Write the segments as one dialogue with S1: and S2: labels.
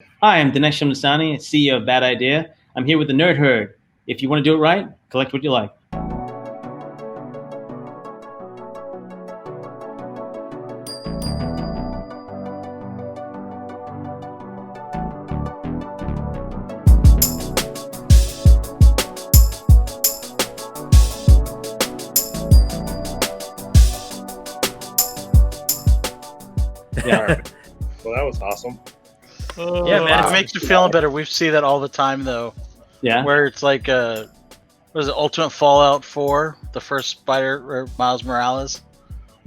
S1: Hi, I'm Dinesh Shamdasani, CEO of Bad Idea. I'm here with the Nerd Herd. If you want to do it right, collect what you like.
S2: Yeah. All right. Well, that was awesome.
S3: Yeah, man, it makes you feel better. We see that all the time, though.
S1: Yeah.
S3: Where it's like, what is it, Ultimate Fallout 4, the first Spider or Miles Morales,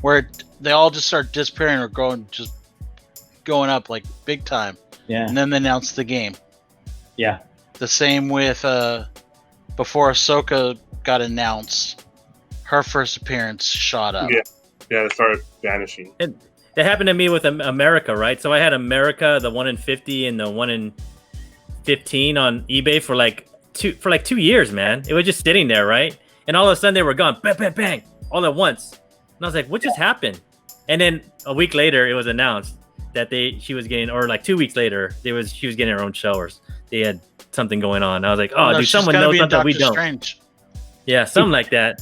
S3: where they all just start disappearing or going up like big time.
S1: Yeah.
S3: And then they announce the game.
S1: Yeah.
S3: The same with before Ahsoka got announced, her first appearance shot up.
S2: Yeah, it started vanishing.
S4: That happened to me with America, right? So I had America, the 1 in 50 and the 1 in 15 on eBay for like 2 years, man. It was just sitting there, right? And all of a sudden they were gone, bang, bang, bang, all at once. And I was like, what just happened? And then a week later, it was announced that she was getting, or like 2 weeks later, she was getting her own show, or they had something going on. I was like, oh, dude, someone knows something we don't.
S3: Strange.
S4: Yeah, something like that.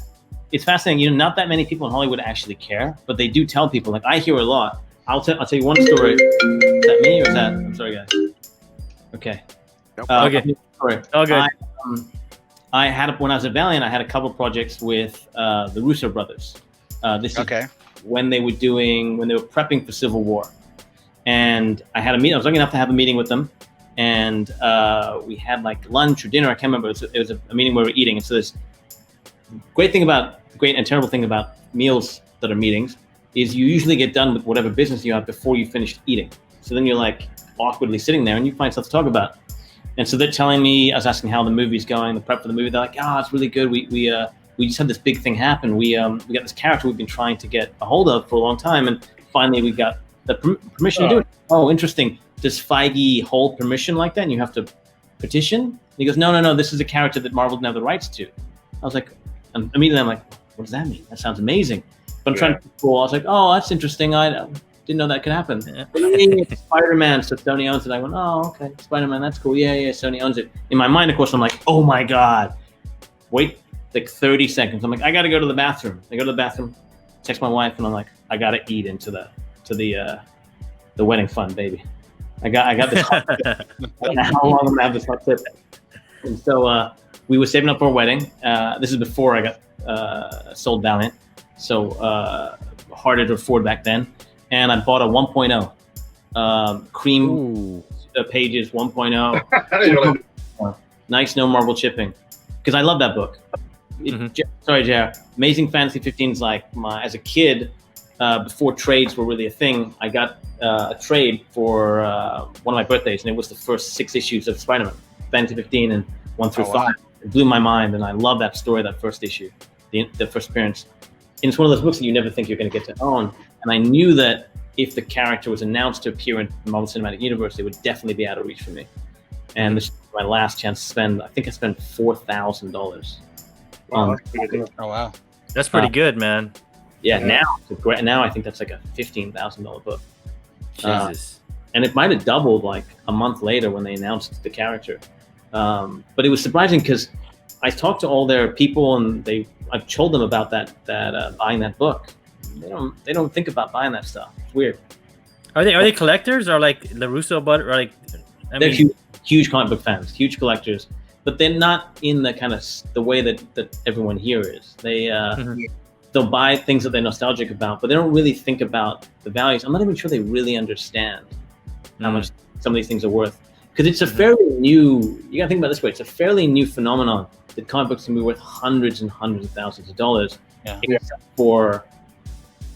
S1: It's fascinating. Not that many people in Hollywood actually care, but they do tell people. Like, I hear a lot. I'll tell you one story. Is that me or is that? I'm sorry, guys. Okay.
S4: Okay.
S1: Sorry.
S4: Oh, good.
S1: I had when I was at Valiant, I had a couple projects with the Russo brothers. This is when they were prepping for Civil War, and I had a meeting. I was lucky enough to have a meeting with them, and we had like lunch or dinner. I can't remember. It was a meeting where we were eating, and so this great and terrible thing about meals that are meetings is you usually get done with whatever business you have before you finished eating. So then you're like awkwardly sitting there and you find stuff to talk about. And so they're telling me, I was asking how the movie's going, the prep for the movie. They're like, it's really good. We just had this big thing happen. We got this character we've been trying to get a hold of for a long time, and finally we got the permission to do it. Oh, interesting. Does Feige hold permission like that? And you have to petition? And he goes, no. This is a character that Marvel didn't have the rights to. I was like, immediately I'm like, what does that mean? That sounds amazing. But I'm trying to be cool. I was like, oh, that's interesting. I didn't know that could happen. It's Spider-Man, so Sony owns it. I went, oh, okay, Spider-Man, that's cool. Yeah, Sony owns it. In my mind, of course, I'm like, oh my God. Wait like 30 seconds. I'm like, I got to go to the bathroom. I go to the bathroom, text my wife, and I'm like, I got to eat into the wedding fund, baby. I got this. I don't know how long I'm gonna have this hot tip. And so we were saving up for a wedding. This is before I got sold Valiant, so harder to afford back then. And I bought a 1.0 cream pages 1.0. Nice, no marble chipping, because I love that book. Sorry, JR. Amazing Fantasy 15 is like as a kid, before trades were really a thing. I got a trade for one of my birthdays, and it was the first 6 issues of Spider-Man, Fantasy 15 and 1 through 5. Wow. It blew my mind, and I love that story, that first issue, the first appearance. And it's one of those books that you never think you're going to get to own. And I knew that if the character was announced to appear in the Marvel Cinematic Universe, it would definitely be out of reach for me. And this was my last chance to spend. I think I spent $4,000.
S3: Oh wow,
S4: that's pretty good, man.
S1: Yeah, now I think that's like a $15,000 book.
S4: Jesus.
S1: And it might have doubled like a month later when they announced the character. But it was surprising because I talked to all their people, and I've told them about that buying that book. They don't think about buying that stuff. It's weird.
S4: Are they collectors, or like the Russo but or like?
S1: They're huge comic book fans, huge collectors, but they're not in the kind of the way that everyone here is. They'll buy things that they're nostalgic about, but they don't really think about the values. I'm not even sure they really understand how much some of these things are worth. Because it's a fairly new, you gotta think about it this way, it's a fairly new phenomenon that comic books can be worth hundreds and hundreds of thousands of dollars. Except for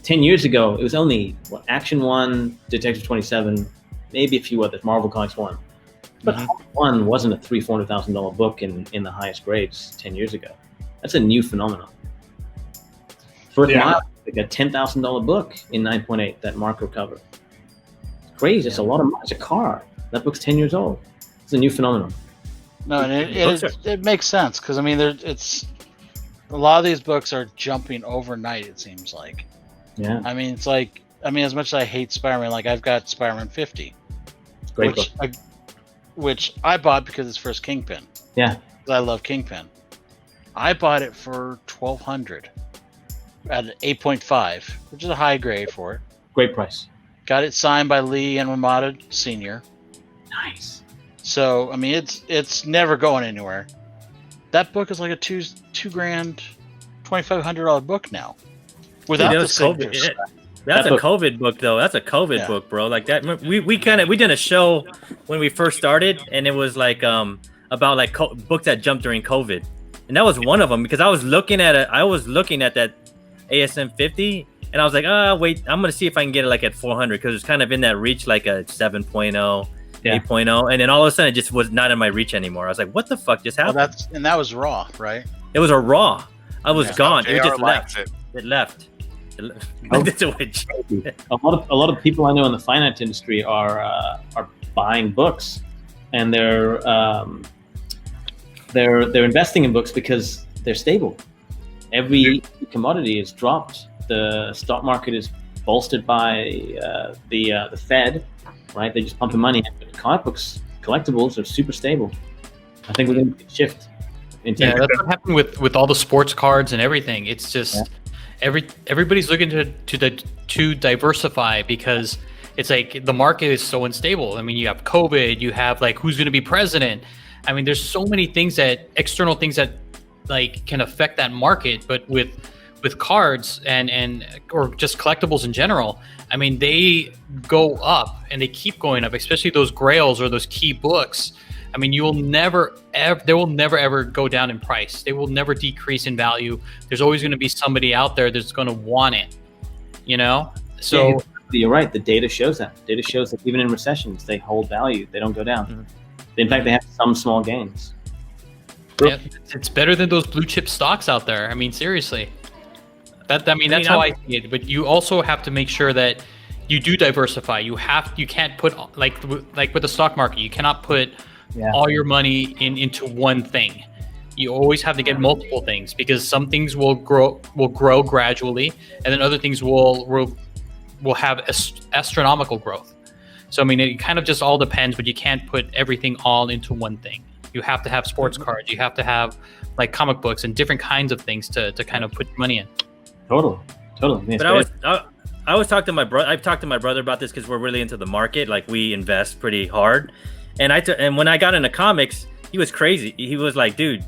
S1: 10 years ago, it was only Action 1, Detective 27, maybe a few others, Marvel Comics 1. But one wasn't a $300,000-$400,000 book in the highest grades 10 years ago. That's a new phenomenon. First Mile, like a $10,000 book in 9.8, that Marco cover. It's crazy. It's a lot of money. It's a car. That book's 10 years old. It's a new phenomenon.
S3: No, and it makes sense because I mean, it's a lot of these books are jumping overnight. It seems like.
S1: Yeah.
S3: I mean, it's like as much as I hate Spider-Man, like I've got Spider-Man 50,
S1: Great book.
S3: which I bought because it's first Kingpin.
S1: Yeah.
S3: I love Kingpin. I bought it for $1,200 at an 8.5, which is a high grade for it.
S1: Great price.
S3: Got it signed by Lee and Ramada Sr.
S1: Nice.
S3: So I mean, it's never going anywhere. That book is like a $2,000, $2,500 book now, without the signatures.
S4: That's a COVID book, though. That's a COVID book, bro. Like that, we did a show when we first started, and it was like about like books that jumped during COVID, and that was one of them because I was looking at it. I was looking at that ASM 50, and I was like, wait, I'm gonna see if I can get it like at 400 because it's kind of in that reach, like a 7.0, 8.0, and then all of a sudden it just was not in my reach anymore. I was like, what the fuck just happened?
S3: That was raw, right?
S4: It was a raw. I was gone. It just left. It left. That's a witch.
S1: A lot of people I know in the finance industry are buying books, and they're investing in books because they're stable. Every commodity is dropped. The stock market is bolstered by the Fed, right? They're just pumping money in. But comic books, collectibles are super stable. I think we're going to shift.
S5: That's what happened with all the sports cards and everything. It's just everybody's looking to diversify because it's like the market is so unstable. I mean, you have COVID, you have like who's going to be president. I mean, there's so many things external things that like can affect that market. But with cards and or just collectibles in general, I mean, they go up and they keep going up, especially those grails or those key books. I mean, they will never ever go down in price. They will never decrease in value. There's always going to be somebody out there that's going to want it, you know? So
S1: you're right. The data shows that. Data shows that even in recessions, they hold value. They don't go down. Mm-hmm. In fact, they have some small gains.
S5: Yeah, it's better than those blue chip stocks out there. I mean, seriously. That's how I see it. But you also have to make sure that you do diversify. You can't put like with the stock market. You cannot put all your money into one thing. You always have to get multiple things because some things will grow gradually, and then other things will have astronomical growth. So I mean, it kind of just all depends, but you can't put everything all into one thing. You have to have sports cards. You have to have like comic books and different kinds of things to kind of put money in.
S1: Totally.
S4: But I was talking to my brother. I've talked to my brother about this because we're really into the market. Like we invest pretty hard. And when I got into comics, he was crazy. He was like, dude,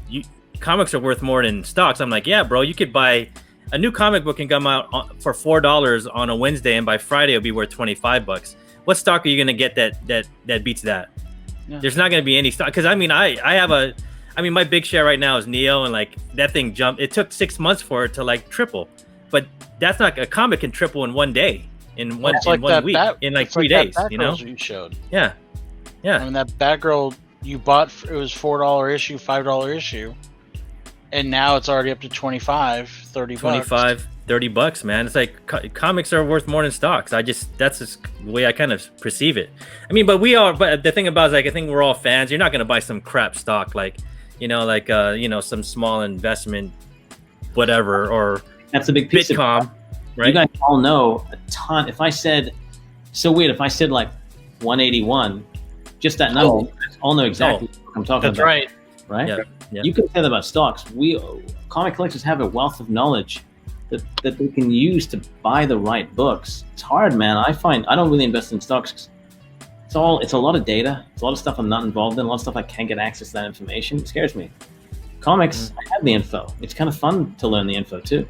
S4: comics are worth more than stocks. I'm like, yeah, bro, you could buy a new comic book and come out for $4 on a Wednesday, and by Friday it'll be worth $25. What stock are you going to get that beats that? Yeah. There's not going to be any stock. Because I mean, my big share right now is Neo, and like that thing jumped. It took 6 months for it to like triple. But that's not a comic can triple in one day, in one week, in like 3 days. You know,
S3: you showed.
S4: Yeah.
S3: I mean, that Batgirl you bought, it was $4 issue, $5 issue, and now it's already up to $25, $30.
S4: $30, man. It's like comics are worth more than stocks. That's just the way I kind of perceive it. I mean, but the thing about it is like I think we're all fans. You're not gonna buy some crap stock like some small investment, whatever, or
S1: that's a big piece
S4: Bitcom,
S1: of
S4: right?
S1: You guys all know a ton. If I said like 181, just that number, you guys all know exactly what I'm talking about.
S5: That's
S1: right?
S4: Yeah.
S1: You can say that about stocks. Comic collectors have a wealth of knowledge that they can use to buy the right books. It's hard, man. I don't really invest in stocks. It's a lot of data. It's a lot of stuff I'm not involved in. A lot of stuff I can't get access to that information. It scares me. Comics, I have the info. It's kind of fun to learn the info too.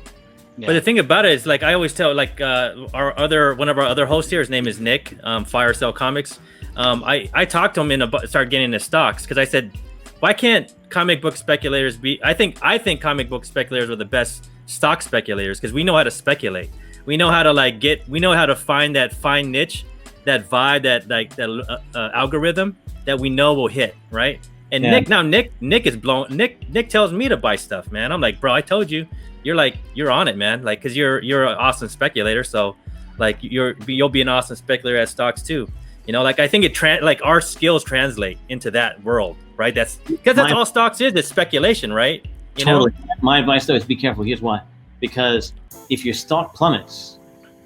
S4: Yeah. But the thing about it is, like I always tell, like one of our other hosts here, his name is Nick, Fire Sale Comics. I talked to him started getting into stocks because I said, why can't comic book speculators be? I think comic book speculators are the best stock speculators because we know how to speculate. We know how to we know how to find that fine niche, that vibe, that algorithm that we know will hit, right? And Nick is blown. Nick tells me to buy stuff, man. I'm like, bro, I told you. You're on it, man. Like, cause you're an awesome speculator. So, like, you'll be an awesome speculator at stocks too. You know, like I think our skills translate into that world, right? That's all stocks is speculation, right?
S1: Totally. My advice though is be careful. Here's why: because if your stock plummets,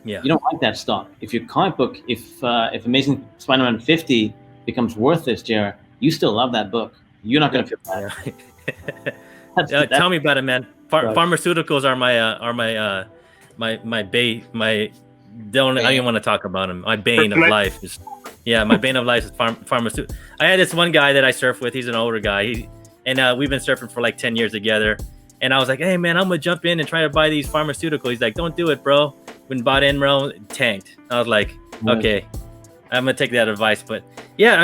S1: you don't like that stock. If your comic book, if Amazing Spider-Man 50 becomes worthless, Jared, you still love that book. You're not going to feel bad.
S4: Tell me about it, man.
S1: Right.
S4: Pharmaceuticals are my bane. I don't even want to talk about them. My bane of life is, my bane of life is pharmaceutical. I had this one guy that I surf with. He's an older guy. We've been surfing for like 10 years together. And I was like, hey man, I'm gonna jump in and try to buy these pharmaceuticals. He's like, don't do it, bro. When bought in, bro, tanked. I was like, okay, I'm gonna take that advice. But yeah,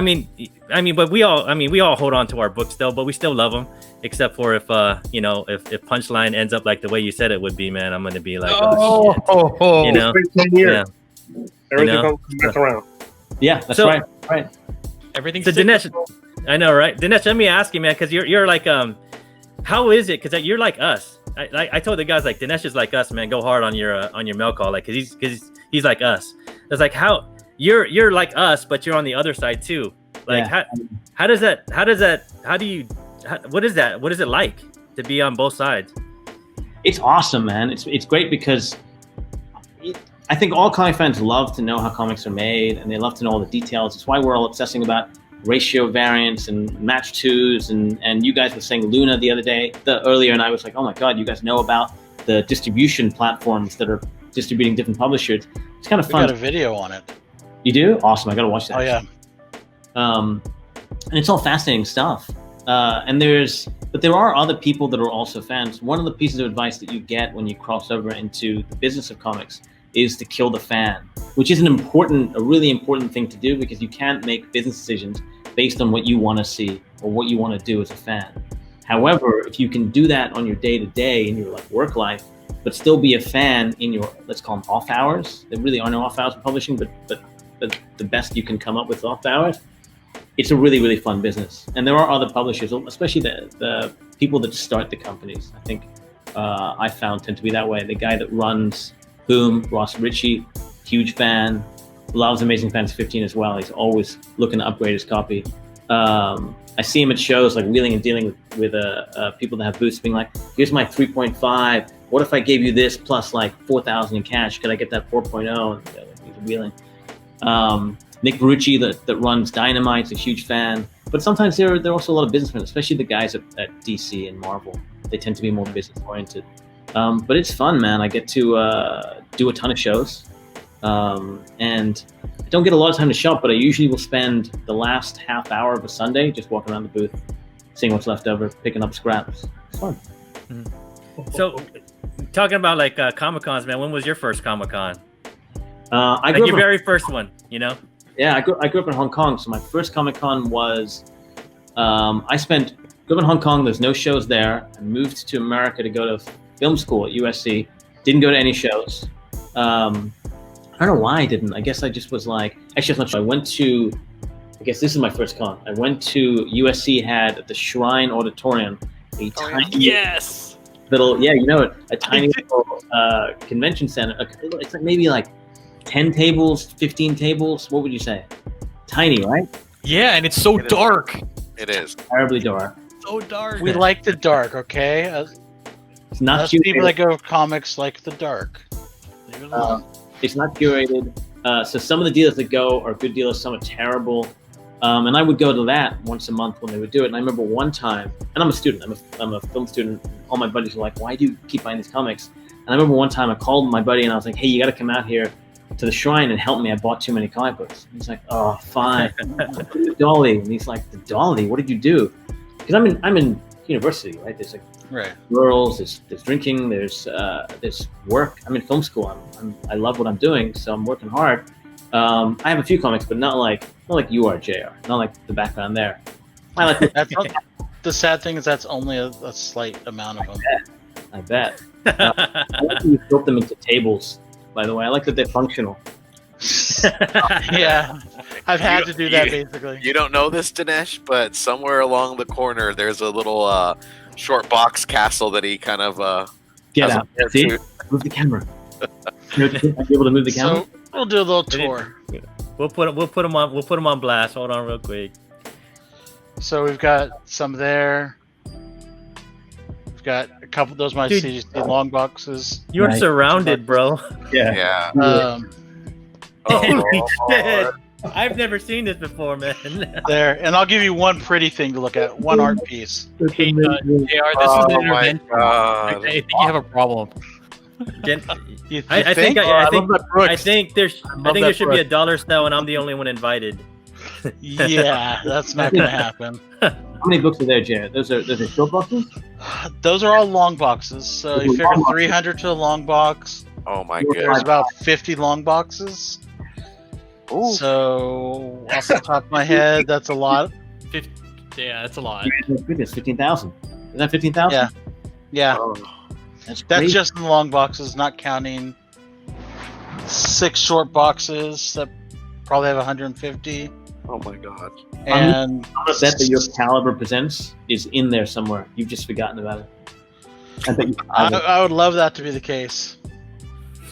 S4: but we all hold on to our books still, but we still love them. Except for if Punchline ends up like the way you said it would be, man, I'm gonna be like,
S2: you know, 10 years. Everything comes back around.
S1: Yeah, that's right.
S5: Everything's
S4: so Dinesh, I know, right? Dinesh, let me ask you, man, because you're like, how is it? Because you're like us. I told the guys like Dinesh is like us, man. Go hard on your mail call, like, because he's like us. It's like how you're like us, but you're on the other side too. Like what is that? What is it like to be on both sides?
S1: It's awesome, man. It's great because I think all comic fans love to know how comics are made, and they love to know all the details. It's why we're all obsessing about ratio variants and match twos, and you guys were saying Luna the other day, earlier, and I was like, oh my god, you guys know about the distribution platforms that are distributing different publishers. It's kind of fun.
S3: We got a video on it.
S1: You do? Awesome. I gotta watch that.
S3: Oh yeah.
S1: And it's all fascinating stuff. But there are other people that are also fans. One of the pieces of advice that you get when you cross over into the business of comics is to kill the fan, which is a really important thing to do, because you can't make business decisions based on what you want to see or what you want to do as a fan. However, if you can do that on your day-to-day in your like work life, but still be a fan in your, let's call them off hours. There really are no off hours for publishing, but the best you can come up with off hours. It's a really, really fun business. And there are other publishers, especially the people that start the companies. I think I found tend to be that way. The guy that runs Boom, Ross Ritchie, huge fan, loves Amazing Fans 15 as well. He's always looking to upgrade his copy. I see him at shows like wheeling and dealing with people that have booths being like, here's my 3.5. What if I gave you this plus like 4,000 in cash? Could I get that 4.0? And he's wheeling. Nick Barucci that runs Dynamite's a huge fan. But sometimes there are also a lot of businessmen, especially the guys at DC and Marvel. They tend to be more business oriented. But it's fun, man. I get to do a ton of shows. And I don't get a lot of time to shop, but I usually will spend the last half hour of a Sunday just walking around the booth, seeing what's left over, picking up scraps. It's fun.
S4: Mm-hmm. So, talking about like Comic-Cons, man, when was your first Comic-Con? Your very first one, you know?
S1: Yeah, I grew up in Hong Kong, so my first Comic-Con was, grew up in Hong Kong, there's no shows there. I moved to America to go to film school at USC, didn't go to any shows. I don't know why I didn't. I guess I just was like, actually, I'm not sure. I guess this is my first con. I went to USC had at the Shrine Auditorium, a tiny little, a tiny little convention center. It's like maybe like 10 tables, 15 tables. What would you say? Tiny, right?
S5: Yeah, and it's so dark.
S2: It is.
S1: Terribly dark.
S5: So dark.
S3: We like the dark, okay?
S1: It's not
S3: Us people that go comics like the dark. Leave it alone.
S1: It's not curated. So some of the dealers that go are good dealers, some are terrible. And I would go to that once a month when they would do it. And I remember one time, and I'm a student, I'm a film student. All my buddies were like, why do you keep buying these comics? And I remember one time I called my buddy and I was like, hey, you got to come out here to the Shrine and help me. I bought too many comic books. And he's like, oh, fine. The dolly. And he's like, the dolly? What did you do? Because I'm in university, right? There's like girls, there's drinking, there's work. I'm in film school. I love what I'm doing, so I'm working hard. I have a few comics, but not like you are, JR. Not like the background there. I like
S3: the sad thing is that's only a slight amount of them.
S1: I bet. I like that you built them into tables, by the way. I like that they're functional.
S3: Yeah, I've had to do that basically.
S6: You don't know this, Dinesh, but somewhere along the corner there's a little short box castle that he kind of
S1: get out. See? Move the camera. Are you able to move the camera?
S3: So we'll do a little tour.
S4: We'll put them on blast. Hold on, real quick.
S3: So we've got some there. We've got a couple of those my CGC long boxes.
S4: You're surrounded, bro.
S1: Yeah.
S6: Oh,
S4: I've never seen this before, man.
S3: There, and I'll give you one pretty thing to look at. One art piece.
S5: Hey, JR, this is an intervention. I think you have a problem.
S4: I think there should be a dollar style, and I'm the only one invited.
S3: Yeah, that's not gonna happen.
S1: How many books are there, Jared? Those are short boxes?
S3: Those are all long boxes. So you figure 300 to a long box.
S6: Oh my
S3: There's
S6: god.
S3: about 50 long boxes.
S6: Ooh.
S3: So off the top of my head, that's a lot.
S5: 50, yeah, that's a lot.
S1: Goodness, 15,000. Is that 15,000?
S3: Yeah. Yeah.
S6: Oh,
S1: That's
S3: That's just in the long boxes, not counting 6 short boxes that probably have 150.
S6: oh my god.
S3: And
S1: I'm gonna bet that your Caliber Presents is in there somewhere. You've just forgotten about it. I bet you have it.
S3: I would love that to be the case.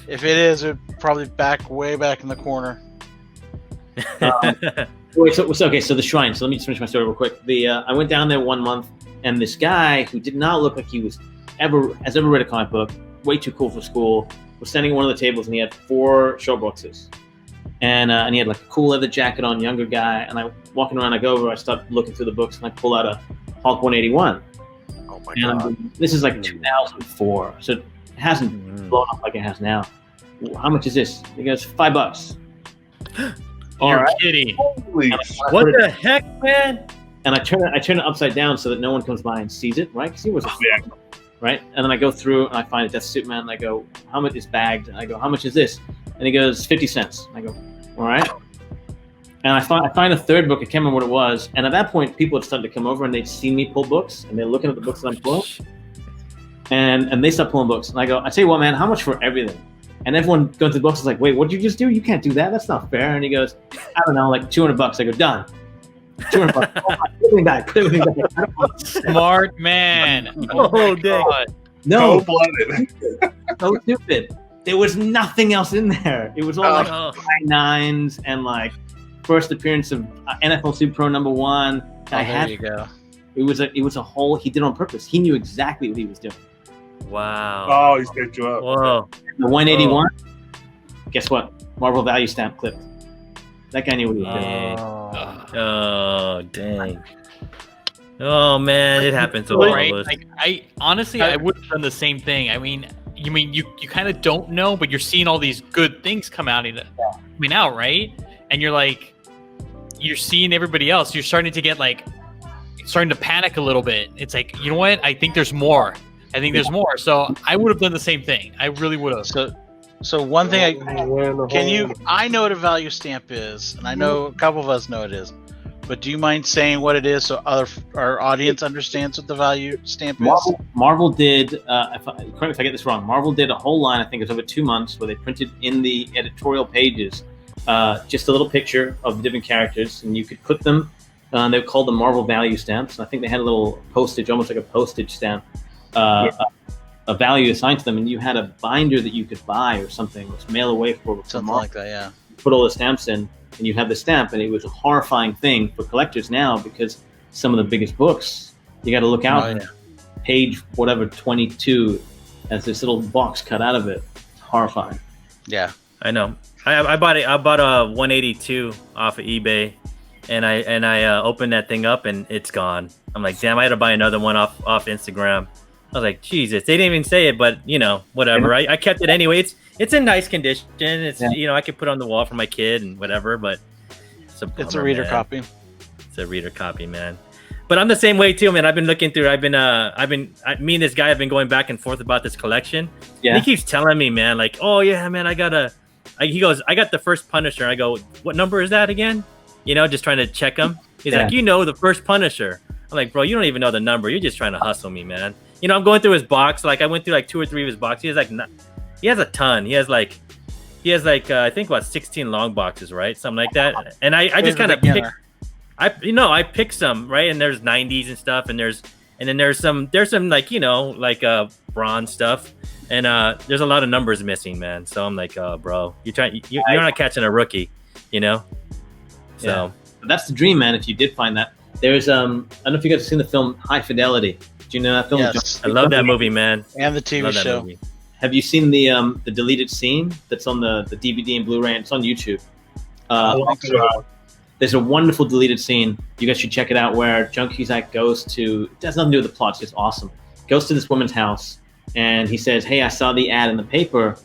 S3: If it is, it would probably way back in the corner.
S1: Wait, so the shrine. So let me just finish my story real quick. I went down there 1 month, and this guy who did not look like he has ever read a comic book, way too cool for school, was standing at one of the tables, and he had 4 short boxes, and he had like a cool leather jacket on, younger guy. And I walking around, I go over, I start looking through the books, and I pull out a Hulk 181.
S6: Oh my
S1: And
S6: god.
S1: this is like 2004, so it hasn't blown up like it has now. How much is this? He goes, $5.
S5: You're kidding.
S2: Holy
S4: What the heck, man?
S1: And I turn it upside down so that no one comes by and sees it, right? Because he was right. And then I go through and I find a Death Superman, and I go, how much is bagged? And I go, how much is this? And he goes, 50 cents. And I go, all right. And I find a third book. I can't remember what it was. And at that point, people had started to come over, and they'd seen me pull books, and they're looking at the books that I'm pulling. And they start pulling books. And I go, I tell you what, man, how much for everything? And everyone going through the books is like, wait, what did you just do? You can't do that. That's not fair. And he goes, I don't know, like $200. I go, done. $200. Oh, put everything back. Put everything back. I don't want to-
S5: Smart man.
S4: Oh, dang.
S1: No,
S2: cold-blooded.
S1: so stupid. There was nothing else in there. It was all like
S4: Oh.
S1: 9s and like first appearance of NFL Super Pro #1.
S3: There you go.
S1: It was a whole. He did it on purpose. He knew exactly what he was doing.
S4: Wow.
S2: Oh, he set you up.
S4: Whoa.
S1: The 181. Guess what? Marvel value stamp clipped. That guy knew what he was doing.
S4: Oh, dang. Oh, man, it happens to all
S5: Right?
S4: of us.
S5: Like, I honestly, I would have done the same thing. I mean, you kind of don't know, but you're seeing all these good things coming out, right? And you're like, you're seeing everybody else. You're starting to panic a little bit. It's like, you know what? I think there's more. So I would have done the same thing. I really would have.
S3: So one thing I know what a value stamp is, and I know a couple of us know it is, but do you mind saying what it is so our audience understands what the value stamp is?
S1: Marvel did, correct me if I get this wrong, Marvel did a whole line, I think it was over 2 months, where they printed in the editorial pages just a little picture of the different characters, and you could put them, they were called the Marvel value stamps. I think they had a little postage, almost like a postage stamp, a value assigned to them, and you had a binder that you could buy or something, or mail away for
S3: Something
S1: Marvel.
S3: like that, yeah.
S1: Put all the stamps in, and you have the stamp, and it was a horrifying thing for collectors now, because some of the biggest books, you got to look out. Page whatever 22 has this little box cut out of it. It's horrifying.
S3: Yeah,
S4: I know. I bought a 182 off of eBay, and I opened that thing up, and it's gone. I'm like, damn, I had to buy another one off Instagram. I was like, Jesus, they didn't even say it, but whatever. I kept it anyway. It's in nice condition. It's I could put it on the wall for my kid and whatever, but
S3: it's a reader copy.
S4: It's a reader copy, man. But I'm the same way too, man. I've been looking through. Me and this guy have been going back and forth about this collection.
S1: Yeah.
S4: And he keeps telling me, man, like, oh yeah, man, he goes, I got the first Punisher. I go, what number is that again? Just trying to check him. He's like, the first Punisher. I'm like, bro, you don't even know the number. You're just trying to hustle me, man. I'm going through his box. Like, I went through like 2 or 3 of his boxes. He has a ton. He has like I think about 16 long boxes, right? Something like that. And I just kind of pick. I pick some, right? And there's 90s and stuff, and then there's some like bronze stuff, and there's a lot of numbers missing, man. So I'm like, oh, bro, you're not catching a rookie, So
S1: But that's the dream, man. If you did find that, there's I don't know if you guys have seen the film High Fidelity. Do you know that film?
S3: Yes.
S4: I love that movie, man.
S3: And the TV show.
S1: Have you seen the deleted scene that's on the DVD and Blu-ray? It's on YouTube. There's a wonderful deleted scene. You guys should check it out where John Cusack goes to, it has nothing to do with the plot, it's just awesome. Goes to this woman's house and he says, hey, I saw the ad in the paper.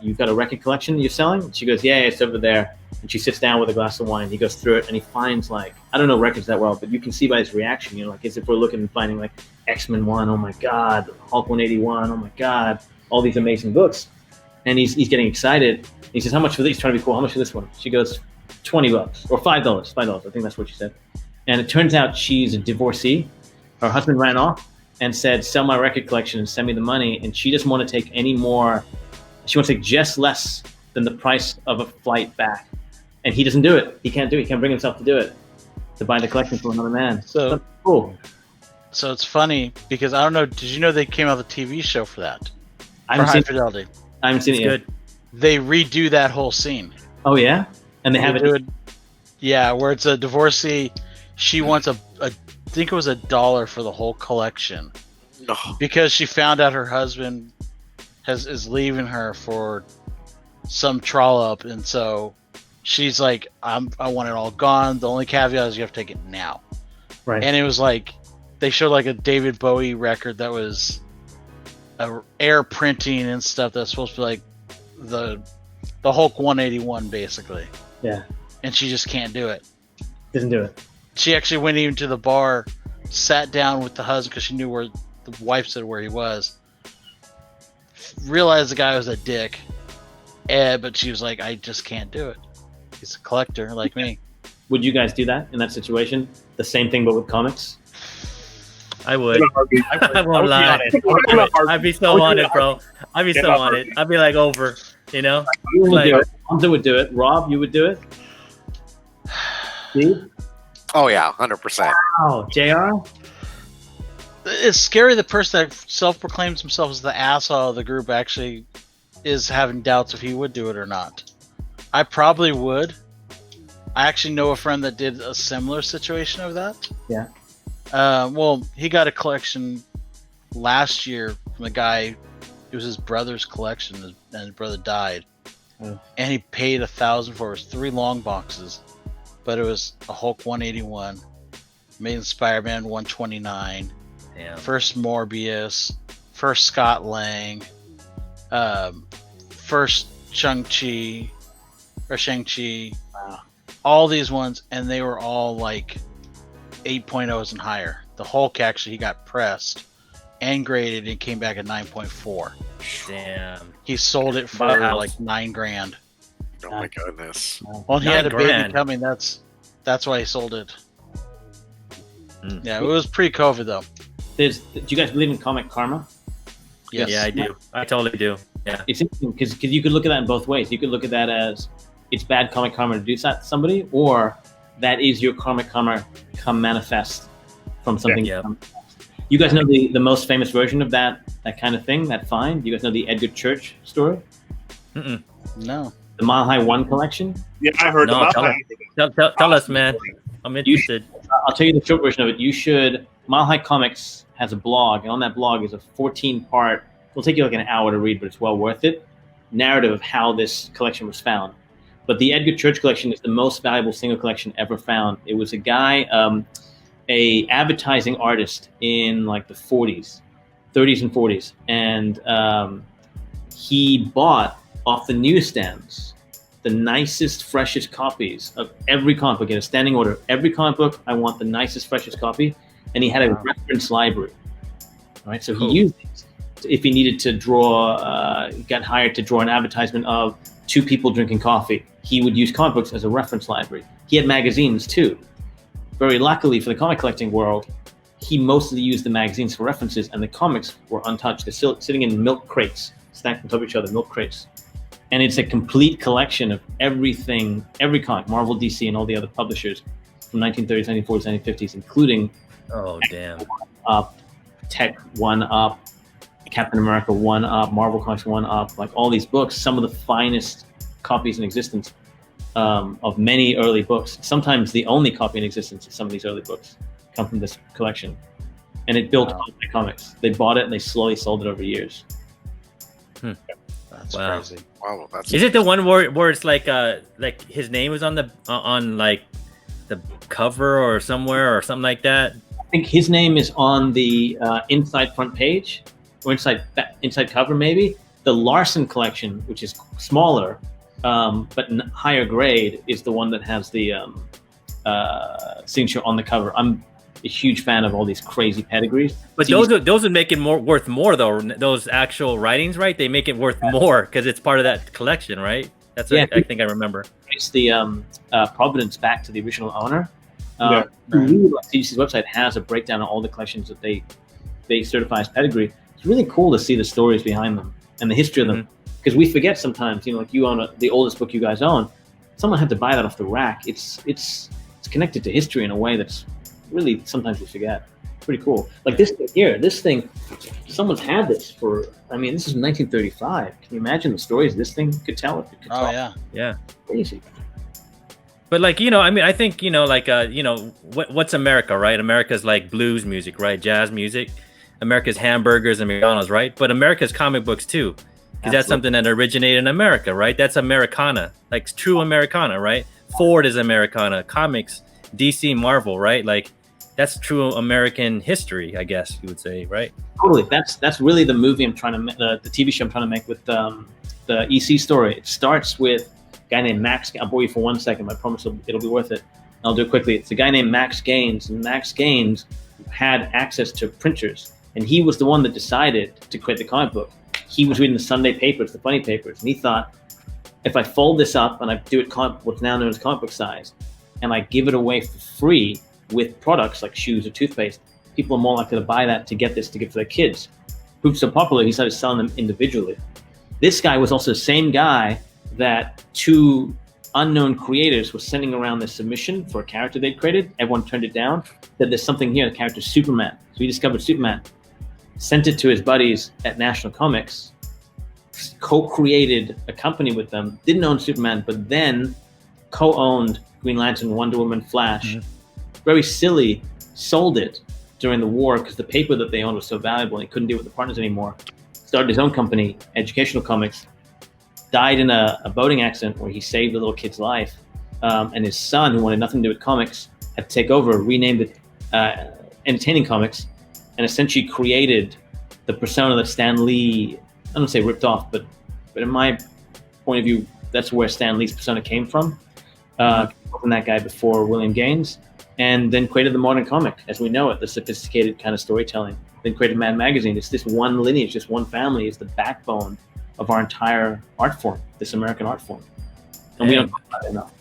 S1: You've got a record collection you're selling? And she goes, yeah, it's over there. And she sits down with a glass of wine. He goes through it and he finds like, I don't know records that well, but you can see by his reaction, you know, like as if we're looking and finding like X-Men 1, oh my God, Hulk 181, oh my God, all these amazing books. And he's getting excited. He says, how much for this? He's trying to be cool. How much for this one? She goes, $20 or $5. I think that's what she said. And it turns out she's a divorcee. Her husband ran off and said, sell my record collection and send me the money. And she doesn't want to take any more. She wants to take just less than the price of a flight back. And he doesn't do it. He can't do it. He can't bring himself to do it, to buy the collection from another man.
S3: So
S1: that's cool.
S3: So it's funny because I don't know. Did you know they came out with a TV show for that?
S1: I
S3: For
S1: haven't
S3: High
S1: seen
S3: Fidelity.
S1: I haven't seen it yet.
S4: Good.
S3: They redo that whole scene.
S1: Oh, yeah? And they have it.
S3: Yeah, where it's a divorcee. She wants I think it was $1 for the whole collection.
S6: No.
S3: Because she found out her husband is leaving her for some trollop, and so she's like, I want it all gone. The only caveat is you have to take it now.
S1: Right.
S3: And it was like they showed like a David Bowie record that was air printing and stuff that's supposed to be like the Hulk 181 basically.
S1: Yeah.
S3: And she just can't do it.
S1: Doesn't do it.
S3: She actually went even to the bar, sat down with the husband because she knew where the wife said where he was. Realized the guy was a dick, but she was like, I just can't do it. He's a collector like me.
S1: Would you guys do that in that situation? The same thing, but with comics?
S4: I would. I won't lie. I'd be so on it, bro. I'd be so on it. I'd be like over, you know?
S1: You would
S4: Like-
S1: do it. Hamza would do it. Rob, you would do it? Steve?
S6: Oh yeah, 100%.
S1: Wow. JR?
S3: It's scary the person that self-proclaims himself as the asshole of the group actually is having doubts if he would do it or not. I probably would. I actually know a friend that did a similar situation of that.
S1: Yeah.
S3: Well, he got a collection last year from a guy. It was his brother's collection, and his brother died.
S1: Oh.
S3: And he paid $1,000 for it. It was 3 long boxes, but it was a Hulk 181, Amazing Spider-Man 129,
S4: Damn.
S3: first Morbius, first Scott Lang, first Shang-Chi.
S1: Wow.
S3: All these ones, and they were all like 8.0s and higher. The Hulk actually, he got pressed and graded and came back at 9.4.
S4: Damn.
S3: He sold it for
S4: Wow.
S3: like $9,000.
S6: Oh my goodness.
S3: Well, he had a baby
S4: $9,000.
S3: coming. That's why he sold it.
S4: Mm.
S3: Yeah, it was pre-COVID though.
S1: Do you guys believe in comic karma?
S3: Yes.
S4: Yeah, I do. I totally do. Yeah.
S1: It's interesting because you could look at that in both ways. You could look at that as it's bad comic karma to do that to somebody, or that is your karmic karma come manifest from something.
S4: Yeah.
S1: You guys know the most famous version of that kind of thing, that find? You guys know the Edgar Church story?
S4: Mm-mm.
S3: No.
S1: The Mile High 1 collection?
S2: Yeah, I heard
S4: No,
S2: about
S4: tell
S2: that.
S4: Tell us, man. I'm interested.
S1: I'll tell you the short version of it. You should. Mile High Comics has a blog, and on that blog is a 14-part. It'll take you like an hour to read, but it's well worth it. Narrative of how this collection was found. But the Edgar Church collection is the most valuable single collection ever found. It was a guy, a advertising artist in like the 30s and 40s, and he bought off the newsstands the nicest, freshest copies of every comic book in a standing order. Every comic book, I want the nicest, freshest copy. And he had a reference library. All right, so he used these. If he needed to draw, got hired to draw an advertisement of 2 people drinking coffee, he would use comic books as a reference library. He had magazines too. Very luckily for the comic collecting world, he mostly used the magazines for references, and the comics were untouched. They're still sitting in milk crates, stacked on top of each other, milk crates. And it's a complete collection of everything, every comic, Marvel, DC, and all the other publishers from 1930s, 1940s, 1950s, including
S4: Oh, damn.
S1: Up, Tech 1-Up, Captain America 1-Up, Marvel Comics 1-Up, like all these books, some of the finest copies in existence of many early books. Sometimes the only copy in existence of some of these early books come from this collection. And it built on the comics. They bought it and they slowly sold it over years.
S3: That's
S4: Wow.
S3: crazy.
S6: Wow, that's
S4: Is it the one where it's like his name is on the on like the cover or somewhere or something like that?
S1: I think his name is on the inside front page or inside cover maybe. The Larson collection, which is smaller but higher grade, is the one that has the signature on the cover. I'm a huge fan of all these crazy pedigrees.
S4: But those would make it worth more though. Those actual writings, right? They make it worth more because it's part of that collection, right? That's what I think I remember.
S1: It's the provenance back to the original owner. CGC's website has a breakdown of all the collections that they certify as pedigree. It's really cool to see the stories behind them and the history of them, because we forget sometimes. You know, like you own the oldest book you guys own. Someone had to buy that off the rack. It's connected to history in a way that's really sometimes we forget. Pretty cool. Like this thing here, someone's had this for. I mean, this is 1935. Can you imagine the stories this thing could tell? If it could talk?
S4: Yeah.
S1: Crazy.
S4: But like, you know, I mean, I think, you know, like, you know, what's America, right? America's like blues music, right? Jazz music. America's hamburgers and McDonald's, right? But America's comic books too, because that's something that originated in America, right? That's Americana, like true Americana, right? Ford is Americana, comics, DC, Marvel, right? Like that's true American history, I guess you would say, right?
S1: Totally. That's really the movie I'm trying to, the TV show I'm trying to make with the EC story. It starts with a guy named Max. I'll bore you for 1 second. I promise it'll be worth it. I'll do it quickly. It's a guy named Max Gaines, and Max Gaines had access to printers, and he was the one that decided to create the comic book. He was reading the Sunday papers, the funny papers, and he thought, if I fold this up and I do it what's now known as comic book size, and I give it away for free with products like shoes or toothpaste, people are more likely to buy that to get this to give to their kids. Proved so popular, he started selling them individually. This guy was also the same guy that two unknown creators were sending around this submission for a character they'd created. Everyone turned it down. Said there's something here, the character Superman. So he discovered Superman, sent it to his buddies at National Comics, co-created a company with them, didn't own Superman, but then co-owned Green Lantern, Wonder Woman, Flash. Very silly, sold it during the war because the paper that they owned was so valuable and he couldn't deal with the partners anymore. Started his own company, Educational Comics, died in a boating accident where he saved a little kid's life. And his son, who wanted nothing to do with comics, had to take over, renamed it Entertaining Comics, and essentially created the persona that Stan Lee, I don't say ripped off, but in my point of view, that's where Stan Lee's persona came from. From that guy before William Gaines, and then created the modern comic as we know it, the sophisticated kind of storytelling. Then created Mad Magazine. It's this one lineage, just one family is the backbone of our entire art form, this American art form. And we don't talk about it enough.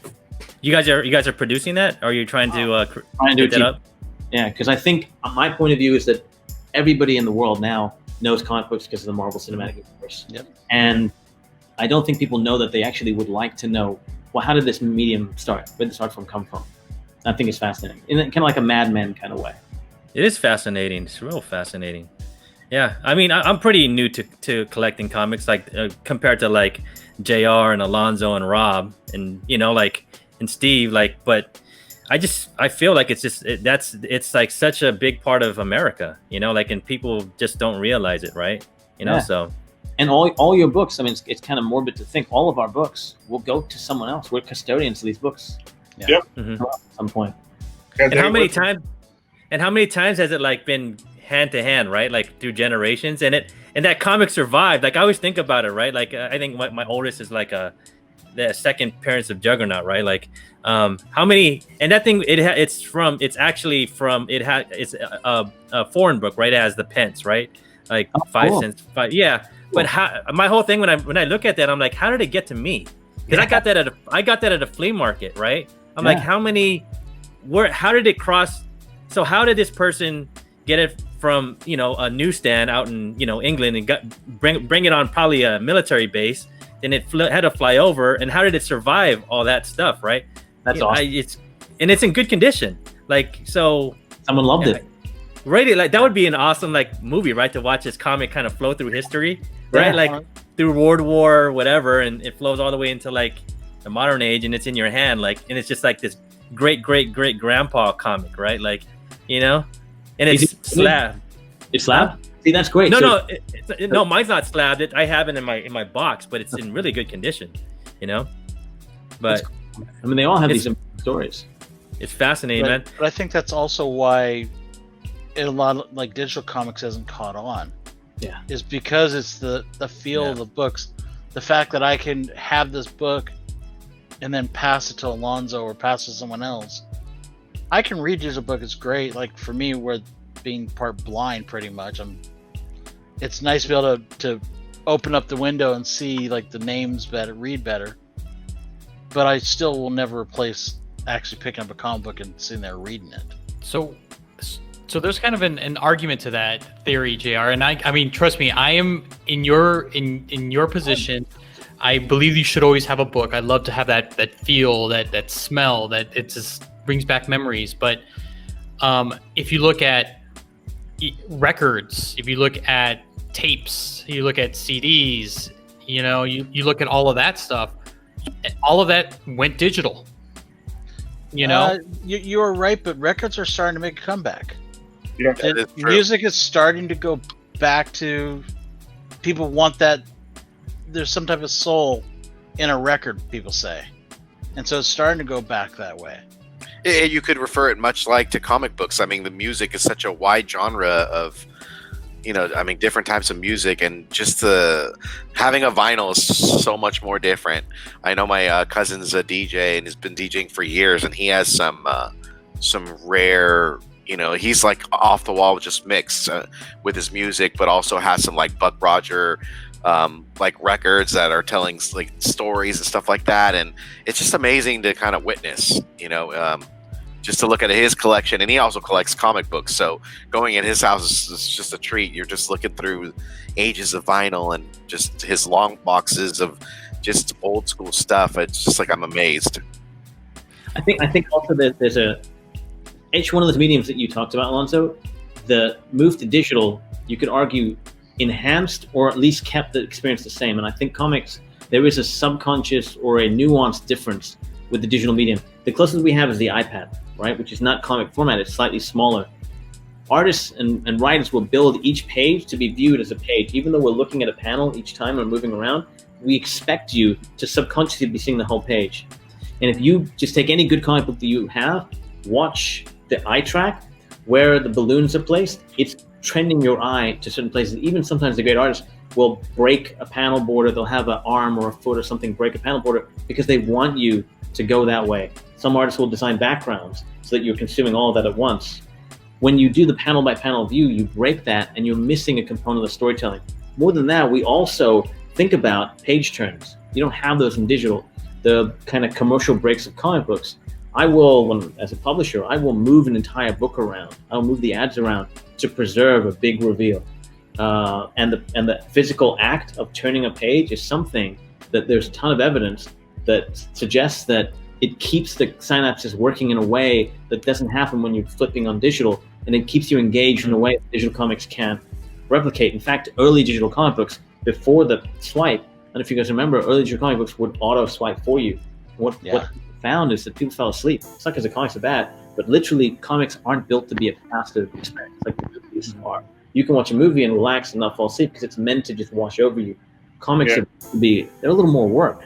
S4: You guys are producing that? Or are you trying to
S1: do
S4: that up?
S1: Yeah, because I think my point of view is that everybody in the world now knows comic books because of the Marvel Cinematic Universe.
S3: Yep.
S1: And I don't think people know that they actually would like to know, well, how did this medium start? Where did this art form come from? I think it's fascinating, in kind of like a Mad Men kind of way.
S4: It is fascinating. It's real fascinating. Yeah, I mean, I'm pretty new to collecting comics, like compared to like JR and Alonzo and Rob and and Steve, but I feel like it's like such a big part of America, and people just don't realize it, right? So.
S1: And all your books, I mean, it's kind of morbid to think all of our books will go to someone else. We're custodians of these books.
S2: Yeah. Yep.
S1: At some point.
S4: And how many times has it like been hand to hand, right? Like through generations, and that comic survived. Like I always think about it, right? Like I think my oldest is like the second parents of Juggernaut, right? Like how many? And that thing it's a foreign book, right? It has the pence, right? Like 5 cents, yeah. But my whole thing when I look at that, I'm like, how did it get to me? Because I got that at a flea market, right? I'm like, how did it cross? So how did this person get it from a newsstand out in England and bring it on probably a military base? Then it had to fly over, and how did it survive all that stuff, right?
S1: That's awesome.
S4: It's in good condition, like so.
S1: Someone loved it.
S4: Right, like that would be an awesome movie, right? To watch this comic kind of flow through history, right?
S1: Yeah.
S4: Like through World War, whatever, and it flows all the way into like the modern age, and it's in your hand, and it's just like this great grandpa comic, right? Like, and it's slab.
S1: It's slab. See, that's great.
S4: No, mine's not slabbed. I have it in my box, but it's in really good condition. You know, but
S1: I mean, they all have these stories.
S4: It's fascinating, man.
S3: But I think that's also why a lot of like digital comics hasn't caught on.
S1: Yeah,
S3: is because it's the feel of the books, the fact that I can have this book and then pass it to Alonzo or pass it to someone else. I can read digital book. It's great. Like for me, we're being part blind pretty much. It's nice to be able to open up the window and see like the names better, read better. But I still will never replace actually picking up a comic book and sitting there reading it.
S5: So there's kind of an argument to that theory, JR. And I mean, trust me, I am in your position. I believe you should always have a book. I love to have that feel, that smell, that it just brings back memories. But if you look at records, if you look at tapes, you look at CDs, you know, you look at all of that stuff, all of that went digital. You know,
S3: you are right, but records are starting to make a comeback.
S2: Yeah,
S3: music is starting to go back to people want that. There's some type of soul in a record, people say, and so it's starting to go back that way.
S6: You could refer it much like to comic books. I mean, the music is such a wide genre of, you know, I mean, different types of music, and just having a vinyl is so much more different. I know my cousin's a DJ and has been DJing for years, and he has some rare. You know, he's like off the wall, just mixed with his music, but also has some like Buck Roger, like records that are telling like stories and stuff like that. And it's just amazing to kind of witness, you know, just to look at his collection. And he also collects comic books. So going in his house is just a treat. You're just looking through ages of vinyl and just his long boxes of just old school stuff. It's just like, I'm amazed.
S1: I think also that there's each one of those mediums that you talked about, Alonso, the move to digital, you could argue, enhanced or at least kept the experience the same. And I think comics, there is a subconscious or a nuanced difference with the digital medium. The closest we have is the iPad, right? Which is not comic format, it's slightly smaller. Artists and writers will build each page to be viewed as a page. Even though we're looking at a panel each time we're moving around, we expect you to subconsciously be seeing the whole page. And if you just take any good comic book that you have, watch the eye track where the balloons are placed, it's trending your eye to certain places. Even sometimes the great artists will break a panel border. They'll have an arm or a foot or something break a panel border because they want you to go that way. Some artists will design backgrounds so that you're consuming all of that at once. When you do the panel by panel view, you break that and you're missing a component of the storytelling. More than that, we also think about page turns. You don't have those in digital. The kind of commercial breaks of comic books. As a publisher, I will move an entire book around. I'll move the ads around to preserve a big reveal. And the physical act of turning a page is something that there's a ton of evidence that suggests that it keeps the synapses working in a way that doesn't happen when you're flipping on digital, and it keeps you engaged in a way that digital comics can't replicate. In fact, early digital comic books, before the swipe, I don't know if you guys remember, early digital comic books would auto swipe for you. What found is that people fell asleep. It's not because the comics are bad, but literally comics aren't built to be a passive experience like the movies are. You can watch a movie and relax and not fall asleep because it's meant to just wash over you. Comics are they're a little more work.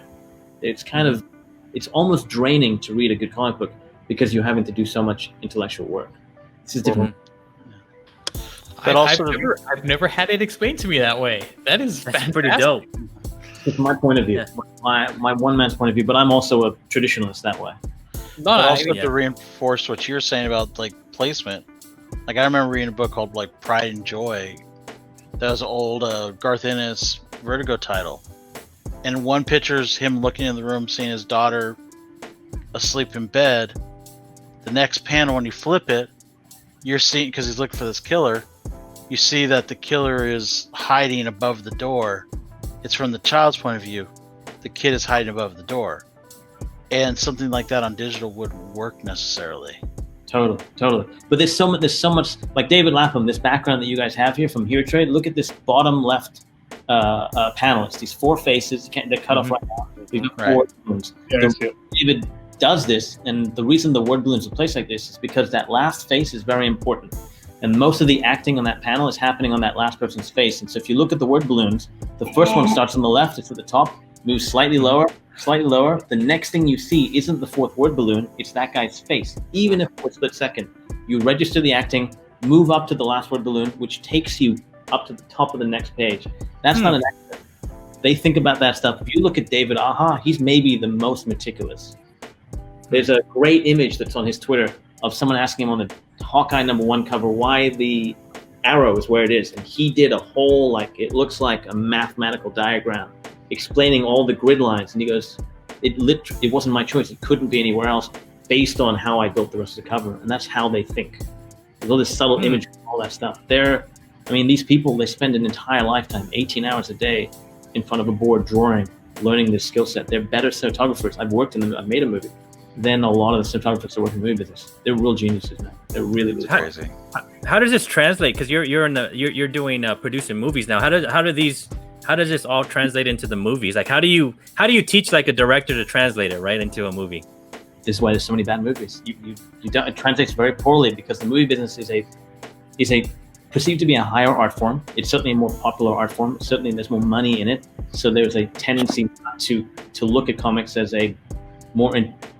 S1: It's almost draining to read a good comic book because you're having to do so much intellectual work. This is different.
S5: But I've never had it explained to me that way. That's
S4: pretty dope.
S1: It's my point of view, my one man's point of view, but I'm also a traditionalist that way.
S3: But also to reinforce what you're saying about like placement. Like I remember reading a book called like Pride and Joy. That was an old Garth Ennis Vertigo title. And one picture's him looking in the room, seeing his daughter asleep in bed. The next panel, when you flip it, you're seeing, because he's looking for this killer, you see that the killer is hiding above the door. It's from the child's point of view. The kid is hiding above the door. And something like that on digital wouldn't work necessarily.
S1: Totally. But there's so much, like David Lapham, this background that you guys have here from Here Trade. Look at this bottom left panel. It's these four faces. They're cut off right now. Four balloons. David does this, and the reason the word balloons are placed like this is because that last face is very important. And most of the acting on that panel is happening on that last person's face. And so if you look at the word balloons, the first one starts on the left, it's at the top, moves slightly lower. The next thing you see isn't the fourth word balloon, it's that guy's face. Even if for a split second, you register the acting, move up to the last word balloon, which takes you up to the top of the next page. That's not an accident. They think about that stuff. If you look at David Aha, he's maybe the most meticulous. There's a great image that's on his Twitter of someone asking him on the Hawkeye #1 cover why the arrow is where it is. And he did a whole, like, it looks like a mathematical diagram explaining all the grid lines. And he goes, it wasn't my choice. It couldn't be anywhere else based on how I built the rest of the cover. And that's how they think. There's all this subtle imagery, all that stuff. These people, they spend an entire lifetime, 18 hours a day in front of a board drawing, learning this skill set. They're better cinematographers. I've worked in them. I've made a movie. Than a lot of the cinematographers that work in the movie business. They're real geniuses, man. They're really
S3: crazy.
S4: How does this translate? Because you're doing producing movies now. How does this all translate into the movies? Like how do you teach like a director to translate it right into a movie?
S1: This is why there's so many bad movies. You don't, it translates very poorly because the movie business is a perceived to be a higher art form. It's certainly a more popular art form. Certainly there's more money in it. So there's a tendency to look at comics as a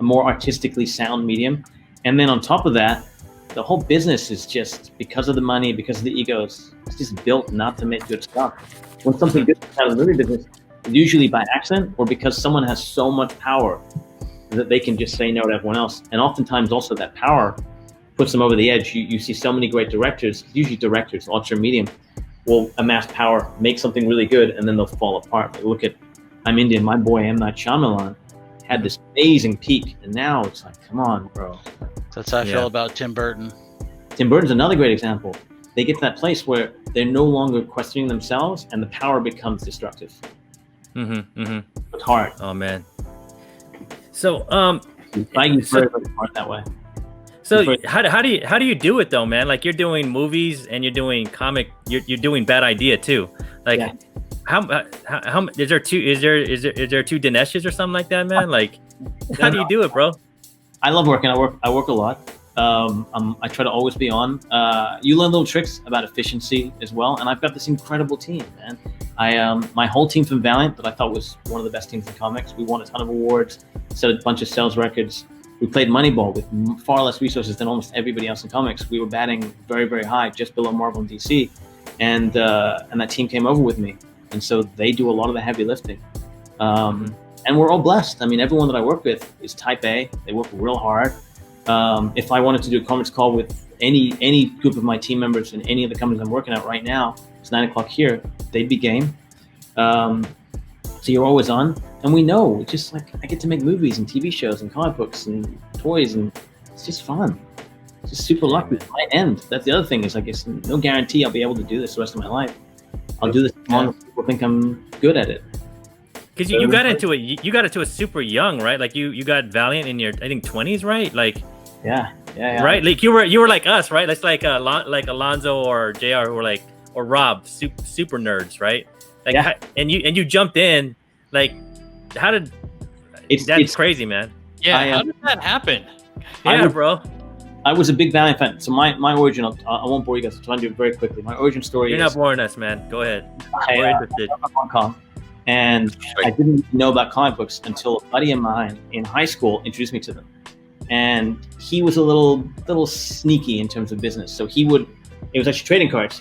S1: more artistically sound medium. And then on top of that, the whole business is just, because of the money, because of the egos, it's just built not to make good stuff. When something good comes out of the movie business, it's usually by accident or because someone has so much power that they can just say no to everyone else. And oftentimes also that power puts them over the edge. You see so many great directors, usually directors, ultra medium, will amass power, make something really good, and then they'll fall apart. Like, look at, I'm Indian, my boy M. Night Shyamalan had this amazing peak, and now it's like, come on, bro.
S3: That's how I feel about Tim Burton.
S1: Tim Burton's another great example. They get to that place where they're no longer questioning themselves, and the power becomes destructive. It's hard.
S4: Oh man. So
S1: fighting very hard that way.
S4: So how do you do it though, man? Like you're doing movies and you're doing comic. You're doing Bad Idea too. Like. Yeah. How is there two Dineshes or something like that, man? Like, how do you do it, bro?
S1: I love working. I work a lot. I try to always be on. You learn little tricks about efficiency as well, and I've got this incredible team, man. My whole team from Valiant that I thought was one of the best teams in comics. We won a ton of awards, set a bunch of sales records. We played Moneyball with far less resources than almost everybody else in comics. We were batting very, very high, just below Marvel and DC, and that team came over with me. And so they do a lot of the heavy lifting. And we're all blessed. I mean, everyone that I work with is type A. They work real hard. If I wanted to do a conference call with any group of my team members in any of the companies I'm working at right now, it's 9 o'clock here, they'd be game. So you're always on. And we know, it's just like, I get to make movies and TV shows and comic books and toys, and it's just fun. It's just super lucky. It might end. That's the other thing, is I guess no guarantee I'll be able to do this the rest of my life. I'll do this as long as people think I'm good at it.
S4: Because you got into it super young, right? Like you got Valiant in your, I think, 20s, right? Like
S1: yeah.
S4: Right? Like you were like us, right? That's like Alonzo or JR who were like, or Rob, super nerds, right? Like and you jumped in, like how did that's crazy, man.
S5: Yeah, how did that happen?
S4: Yeah, bro.
S1: I was a big Valiant fan. So my origin, I won't bore you guys. I'll try and do it very quickly. My origin story
S4: You're not boring us, man. Go ahead.
S1: We're interested. I'm Hong Kong. And I didn't know about comic books until a buddy of mine in high school introduced me to them. And he was a little sneaky in terms of business. So it was actually trading cards.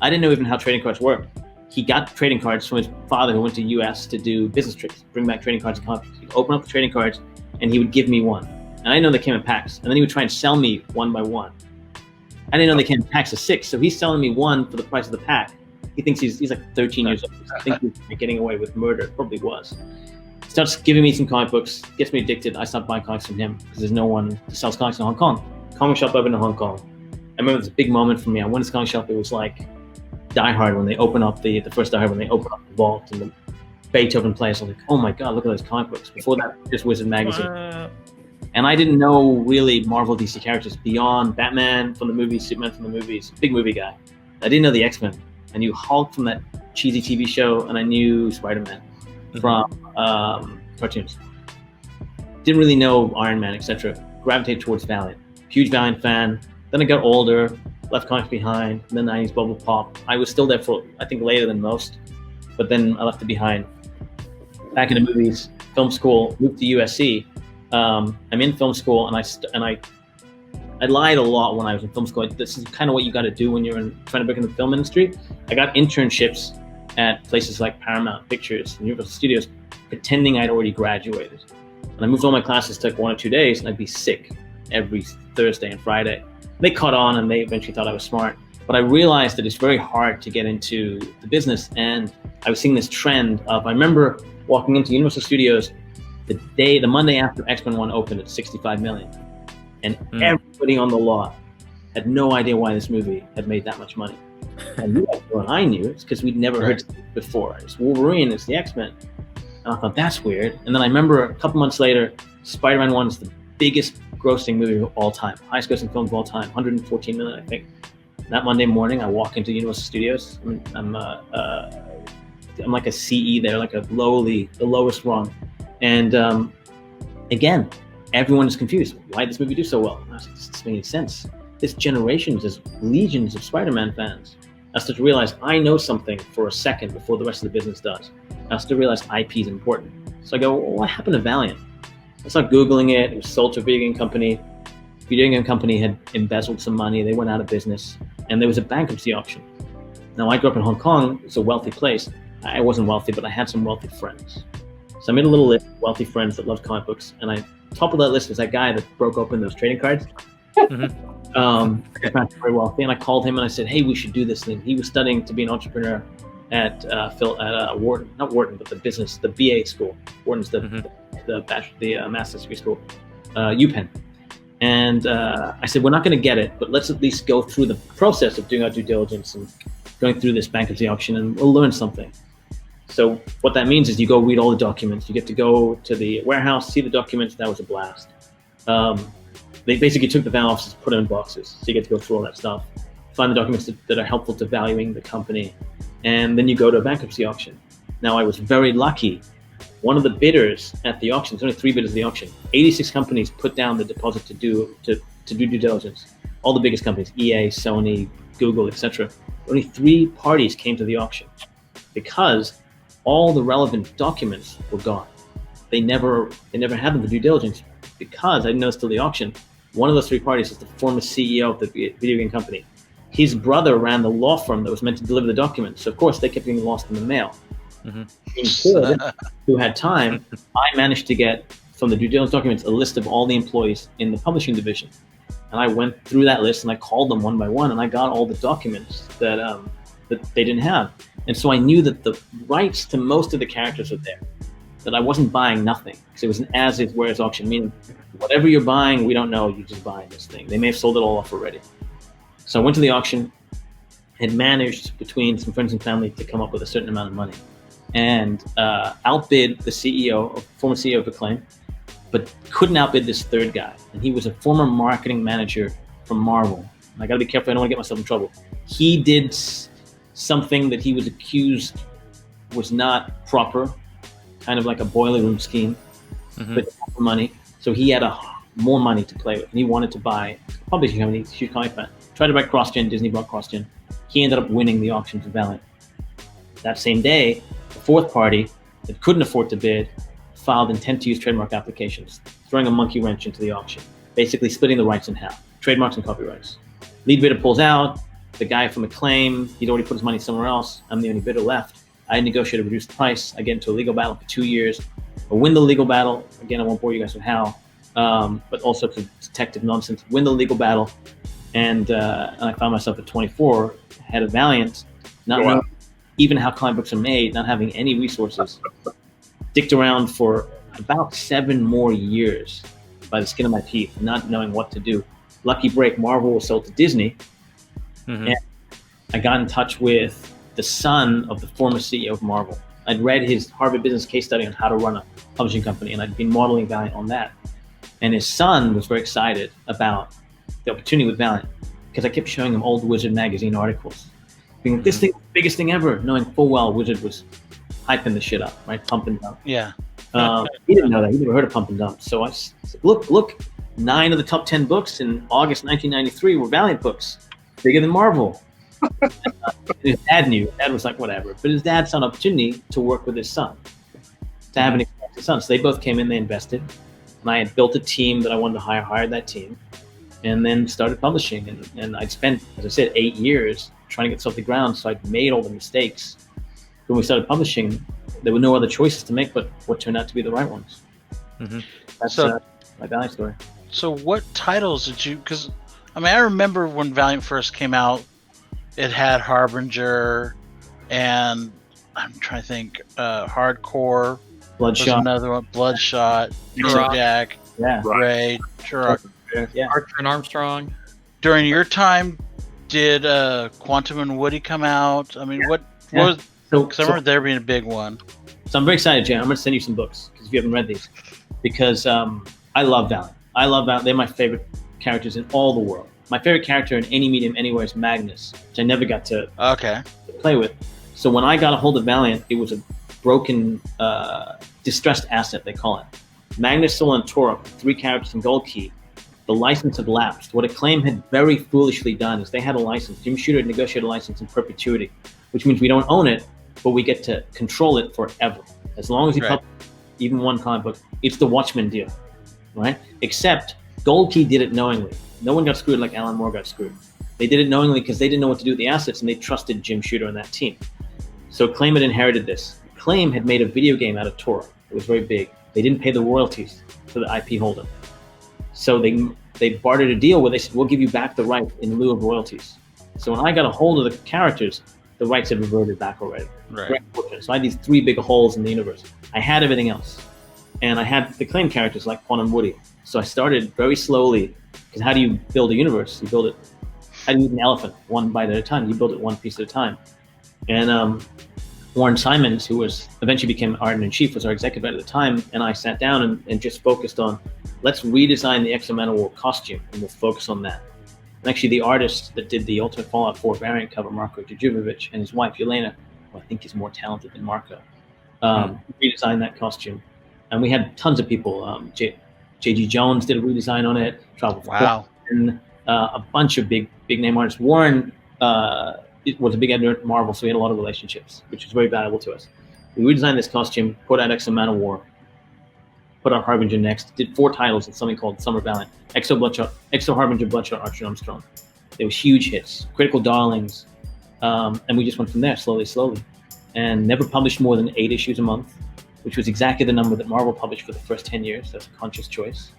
S1: I didn't know even how trading cards work. He got trading cards from his father who went to US to do business trips, bring back trading cards and comic books. He'd open up the trading cards and he would give me one. And I didn't know they came in packs. And then he would try and sell me one by one. I didn't know they came in packs of 6. So he's selling me one for the price of the pack. He thinks he's like 13 years old. I think he's getting away with murder. Probably was. Starts giving me some comic books, gets me addicted. I stopped buying comics from him because there's no one who sells comics in Hong Kong. Comic shop opened in Hong Kong. I remember it was a big moment for me. I went to the comic shop. It was like Die Hard when they open up the first Die Hard, when they open up the vault and the Beethoven plays. I was like, oh my God, look at those comic books. Before that, just Wizard magazine. And I didn't know really Marvel DC characters beyond Batman from the movies, Superman from the movies, big movie guy. I didn't know the X-Men. I knew Hulk from that cheesy TV show, and I knew Spider-Man from cartoons. Didn't really know Iron Man, etc. Gravitated towards Valiant. Huge Valiant fan. Then I got older, left comics behind, and the 90s bubble pop. I was still there for, I think, later than most, but then I left it behind. Back into movies, film school, moved to USC. I'm in film school, and I lied a lot when I was in film school. This is kind of what you got to do when you're trying to break in the film industry. I got internships at places like Paramount Pictures and Universal Studios, pretending I'd already graduated. And I moved all my classes to like 1 or 2 days, and I'd be sick every Thursday and Friday. They caught on, and they eventually thought I was smart. But I realized that it's very hard to get into the business, and I was seeing this trend of, I remember walking into Universal Studios the Monday after X-Men 1 opened at 65 million. And everybody on the lot had no idea why this movie had made that much money. And I knew it's because we'd never heard it before. It's Wolverine, it's the X-Men. And I thought, that's weird. And then I remember a couple months later, Spider-Man 1 is the biggest grossing movie of all time, highest grossing film of all time, 114 million, I think. That Monday morning, I walk into Universal Studios. I'm like a CE there, like the lowest rung. And again, everyone is confused. Why did this movie do so well? I was like, this doesn't make any sense. This generation is legions of Spider-Man fans. I started to realize I know something for a second before the rest of the business does. I started to realize IP is important. So I go, well, what happened to Valiant? I started Googling it. It was sold to a video game company. Video game company had embezzled some money. They went out of business, and there was a bankruptcy auction. Now, I grew up in Hong Kong. It's a wealthy place. I wasn't wealthy, but I had some wealthy friends. So I made a little list of wealthy friends that loved comic books, and top of that list was that guy that broke open those trading cards. Very wealthy, and I called him and I said, "Hey, we should do this thing." He was studying to be an entrepreneur at Wharton, not Wharton, but the BA school. Wharton's the master's degree school, UPenn. And I said, "We're not going to get it, but let's at least go through the process of doing our due diligence and going through this bankruptcy auction, and we'll learn something." So what that means is you go read all the documents. You get to go to the warehouse, see the documents. That was a blast. They basically took the Valiant offices, put them in boxes. So you get to go through all that stuff, find the documents that are helpful to valuing the company, and then you go to a bankruptcy auction. Now, I was very lucky. One of the bidders at the auction, there's only 3 bidders at the auction. 86 companies put down the deposit to do due diligence. All the biggest companies, EA, Sony, Google, etc. Only 3 parties came to the auction because all the relevant documents were gone. They never had them for due diligence because I noticed till the auction, one of those 3 parties is the former CEO of the video game company. His brother ran the law firm that was meant to deliver the documents. So of course they kept getting lost in the mail. Who had time, I managed to get from the due diligence documents a list of all the employees in the publishing division. And I went through that list and I called them one by one, and I got all the documents that they didn't have. And so I knew that the rights to most of the characters were there, that I wasn't buying nothing, because it was an as-is, whereas auction, meaning whatever you're buying, we don't know, you're just buying this thing. They may have sold it all off already. So I went to the auction, had managed between some friends and family to come up with a certain amount of money, and outbid the former CEO of Acclaim, but couldn't outbid this third guy. And he was a former marketing manager from Marvel. And I gotta be careful, I don't wanna get myself in trouble. He did something that he was accused was not proper, kind of like a boiler room scheme, but for money. So he had more money to play with, and he wanted to buy a publishing company. He's a huge comic fan. Tried to buy CrossGen, Disney bought CrossGen. He ended up winning the auction for Valiant. That same day, the 4th party that couldn't afford to bid filed intent to use trademark applications, throwing a monkey wrench into the auction, basically splitting the rights in half, trademarks and copyrights. Lead bidder pulls out. The guy from Acclaim, he'd already put his money somewhere else. I'm the only bidder left. I negotiate a reduced price. I get into a legal battle for 2 years. I win the legal battle. Again, I won't bore you guys with how, but also to detective nonsense. Win the legal battle, and I found myself at 24, head of Valiant, not knowing even how comic books are made, not having any resources. Dicked around for about 7 more years by the skin of my teeth, not knowing what to do. Lucky break, Marvel was sold to Disney. And I got in touch with the son of the former CEO of Marvel. I'd read his Harvard Business case study on how to run a publishing company, and I'd been modeling Valiant on that. And his son was very excited about the opportunity with Valiant because I kept showing him old Wizard magazine articles, being this thing, the biggest thing ever, knowing full well Wizard was hyping the shit up, right? Pump and dump.
S3: Yeah.
S1: He didn't know that. He never heard of Pump and Dump. So I said, look, 9 of the top 10 books in August 1993 were Valiant books. bigger than Marvel. His dad knew. Dad was like, whatever. But his dad saw an opportunity to work with his son, to have an experienced son. So they both came in, they invested. And I had built a team that I wanted to hired that team, and then started publishing. And I'd spent, as I said, 8 years trying to get stuff off the ground. So I'd made all the mistakes. When we started publishing, there were no other choices to make but what turned out to be the right ones. That's my Valiant story.
S3: So what titles did you, because I mean, I remember when Valiant first came out, it had Harbinger, and I'm trying to think, Hardcore,
S1: Bloodshot,
S3: another one, Bloodshot, Zodiac, Ray, Turok.
S5: Archer and Armstrong.
S3: During your time, did Quantum and Woody come out? I mean, what was? Because I remember there being a big one.
S1: So I'm very excited, Jay. I'm going to send you some books because if you haven't read these, because I love Valiant. They're my favorite characters in all the world. My favorite character in any medium anywhere is Magnus, which I never got to play with. So when I got a hold of Valiant, it was a broken, distressed asset, they call it. Magnus, Soul, and Torok, 3 characters in Gold Key. The license had lapsed. What Acclaim had very foolishly done is they had a license. Jim Shooter had negotiated a license in perpetuity, which means we don't own it, but we get to control it forever. As long as you publish even one comic book, it's the Watchmen deal, right? Except Gold Key did it knowingly. No one got screwed like Alan Moore got screwed. They did it knowingly because they didn't know what to do with the assets, and they trusted Jim Shooter and that team. So Acclaim had inherited this. Acclaim had made a video game out of Torah. It was very big. They didn't pay the royalties to the IP holder. So they bartered a deal where they said, we'll give you back the right in lieu of royalties. So when I got a hold of the characters, the rights had reverted back already.
S3: Right.
S1: So I had these 3 big holes in the universe. I had everything else. And I had the Acclaim characters like Quantum Woody. So I started very slowly, because how do you build a universe? You build it, how do you eat an elephant? One bite at a time. You build it one piece at a time. And Warren Simons, who was eventually became Arden-in-Chief, was our executive at the time, and I sat down and just focused on, let's redesign the X-Men War costume, and we'll focus on that. And actually, the artist that did the Ultimate Fallout 4 variant cover, Marko Djurjevic, and his wife, Yelena, who I think is more talented than Marko, redesigned that costume. And we had tons of people. J.G. Jones did a redesign on it. And a bunch of big name artists. Warren was a big editor at Marvel, so we had a lot of relationships, which was very valuable to us. We redesigned this costume, put out X-Men War, put out Harbinger next, did 4 titles in something called Summer Valiant, Exo Harbinger, Bloodshot, Archer, and Armstrong. They were huge hits, critical darlings, and we just went from there slowly, and never published more than 8 issues a month, which was exactly the number that Marvel published for the first 10 years. That's a conscious choice.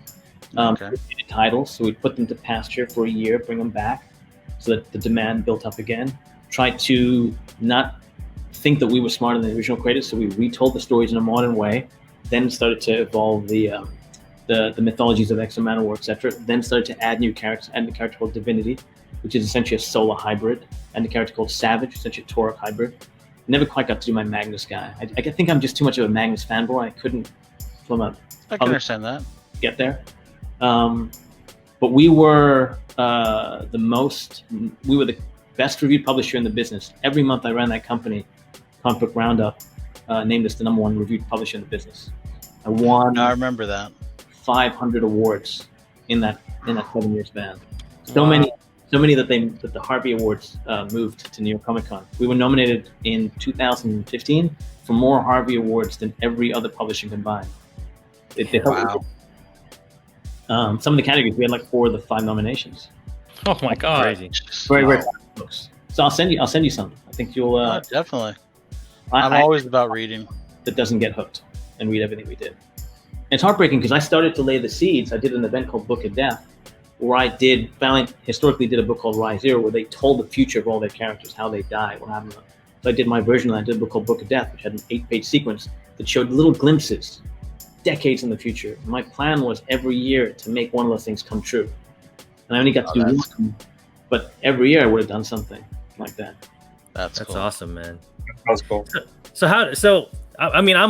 S1: Titles, so we'd put them to pasture for a year, bring them back, so that the demand built up again. Try to not think that we were smarter than the original creators, so we retold the stories in a modern way, then started to evolve the mythologies of X-Men War, etc. Then started to add new characters, and the character called Divinity, which is essentially a Solar hybrid, and the character called Savage, essentially a Torok hybrid. Never quite got to do my Magnus guy. I think I'm just too much of a Magnus fanboy. I couldn't, from a
S3: I can understand that.
S1: Get there. But we were the best reviewed publisher in the business. Every month I ran that company, Comic Book Roundup, named us the #1 reviewed publisher in the business. I won.
S3: I remember that.
S1: 500 awards in that 7-year span. So many that the Harvey Awards moved to New York Comic Con. We were nominated in 2015 for more Harvey Awards than every other publishing combined.
S3: Wow.
S1: Some of the categories, we had like 4 of the 5 nominations.
S5: Oh my god!
S4: Crazy.
S1: Very rare books. So I'll send you some. I think you'll.
S3: Definitely. I'm always about reading.
S1: That doesn't get hooked and read everything we did. And it's heartbreaking because I started to lay the seeds. I did an event called Book of Death, where Valiant historically did a book called Rise Zero, where they told the future of all their characters, how they die, what happened to them. So I did my version of that. I did a book called Book of Death, which had an 8-page sequence that showed little glimpses, decades in the future. And my plan was every year to make one of those things come true. And I only got to do one, but every year I would have done something like that.
S3: That's cool.
S4: Awesome, man.
S2: That's cool.
S4: I mean, I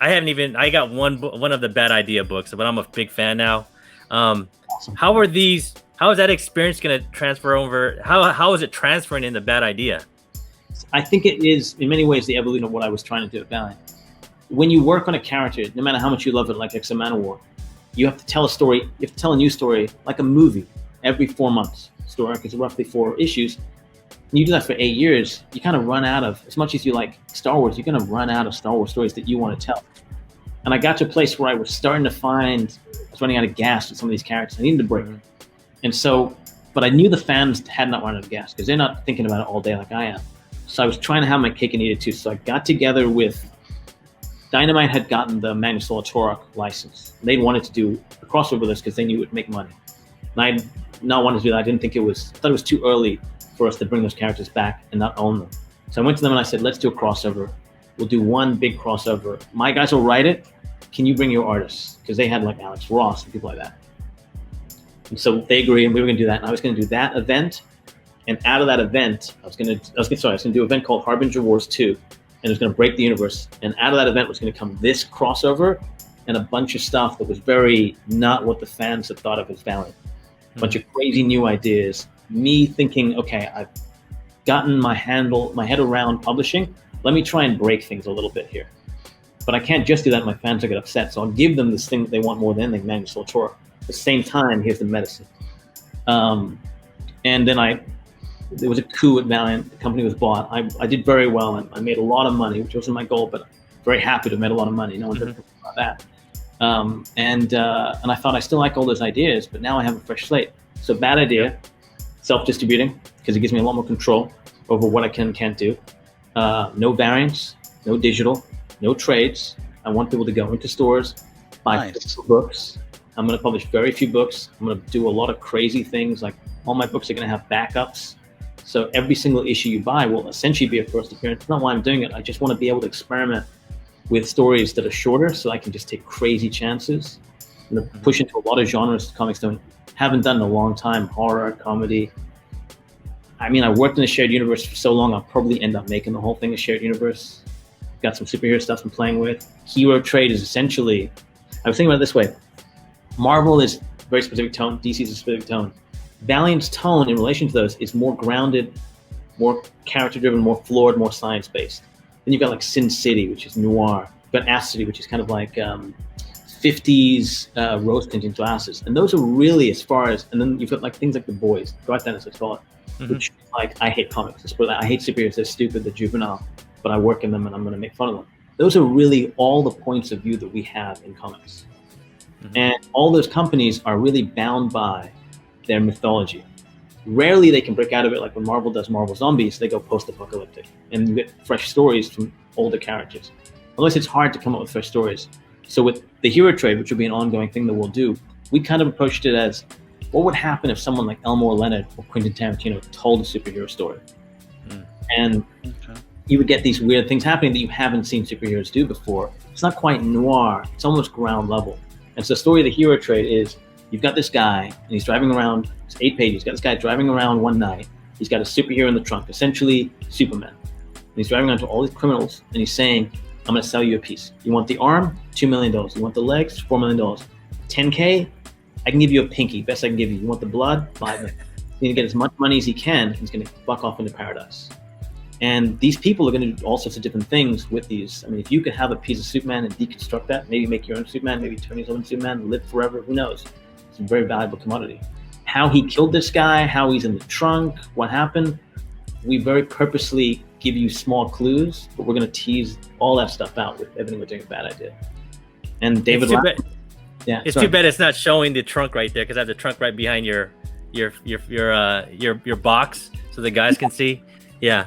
S4: haven't even, I got one of the Bad Idea books, but I'm a big fan now.
S1: Awesome.
S4: How is that experience going to transfer over? How is it transferring in the Bad Idea?
S1: I think it is in many ways the evolution of what I was trying to do at Valiant. When you work on a character, no matter how much you love it, like X-Men War, you have to tell a story. You have to tell a new story like a movie every 4 months. story arc is roughly 4 issues. And you do that for 8 years, you kind of run out of, as much as you like Star Wars, you're going to run out of Star Wars stories that you want to tell. And I got to a place where I was starting to find, I was running out of gas with some of these characters. I needed a break. And so, but I knew the fans had not run out of gas because they're not thinking about it all day like I am. So I was trying to have my cake and eat it too. So I got together with, Dynamite had gotten the Magnus Torok license. They wanted to do a crossover with us because they knew it would make money. And I not wanted to do that. I didn't think I thought it was too early for us to bring those characters back and not own them. So I went to them and I said, let's do a crossover. We'll do one big crossover. My guys will write it. Can you bring your artists? Because they had like Alex Ross and people like that. And so they agreed, and we were going to do that. And I was going to do that event. And out of that event, I was going to do an event called Harbinger Wars 2. And it was going to break the universe. And out of that event was going to come this crossover and a bunch of stuff that was very not what the fans had thought of as Valiant. A bunch of crazy new ideas. Me thinking, okay, I've gotten my head around publishing. Let me try and break things a little bit here. But I can't just do that. My fans will get upset. So I'll give them this thing that they want more than anything, Magnus Torok. At the same time, here's the medicine. And then there was a coup at Valiant. The company was bought. I did very well. And I made a lot of money, which wasn't my goal, but I'm very happy to have made a lot of money. No one does about that. And I thought I still like all those ideas, but now I have a fresh slate. So bad idea, self-distributing, because it gives me a lot more control over what I can and can't do. No variants, no digital, no trades. I want people to go into stores, buy physical books. I'm going to publish very few books. I'm going to do a lot of crazy things. Like all my books are going to have backups. So every single issue you buy will essentially be a first appearance. That's not why I'm doing it. I just want to be able to experiment with stories that are shorter so I can just take crazy chances and push into a lot of genres comics haven't done in a long time. Horror, comedy. I mean, I worked in the shared universe for so long, I'll probably end up making the whole thing a shared universe. Got some superhero stuff I'm playing with. Hero trade is essentially, I was thinking about it this way. Marvel is a very specific tone. DC is a specific tone. Valiant's tone in relation to those is more grounded, more character-driven, more floored, more science-based. Then you've got like Sin City, which is noir. You've got Ass City, which is kind of like 50s rose-tinted glasses. And those are really as far as, and then you've got like things like The Boys, Garth Dennis, let's call it, which like, I hate comics. I hate superheroes, they're stupid, they're juvenile, but I work in them and I'm going to make fun of them. Those are really all the points of view that we have in comics. And all those companies are really bound by their mythology. Rarely they can break out of it, like when Marvel does Marvel Zombies, they go post-apocalyptic. And you get fresh stories from older characters. Otherwise, it's hard to come up with fresh stories. So with the hero trade, which will be an ongoing thing that we'll do, we kind of approached it as, what would happen if someone like Elmore Leonard or Quentin Tarantino told a superhero story? And you would get these weird things happening that you haven't seen superheroes do before. It's not quite noir, it's almost ground level. And so the story of the hero trade is, you've got this guy, and he's driving around, it's 8 pages, he's got this guy driving around one night, he's got a superhero in the trunk, essentially Superman. And he's driving around to all these criminals, and he's saying, I'm gonna sell you a piece. You want the arm? $2 million. You want the legs? $4 million. $10K? I can give you a pinky, best I can give you. You want the blood? $5 million. He's gonna get as much money as he can, he's gonna fuck off into paradise. And these people are going to do all sorts of different things with these. I mean, if you could have a piece of Superman and deconstruct that, maybe make your own Superman, maybe turn yourself into Superman, live forever, who knows? It's a very valuable commodity. How he killed this guy, how he's in the trunk, what happened, we very purposely give you small clues, but we're going to tease all that stuff out with everything we're doing with Bad Idea. And David
S4: it's too bad it's not showing the trunk right there, because I have the trunk right behind your box so the guys can see. Yeah.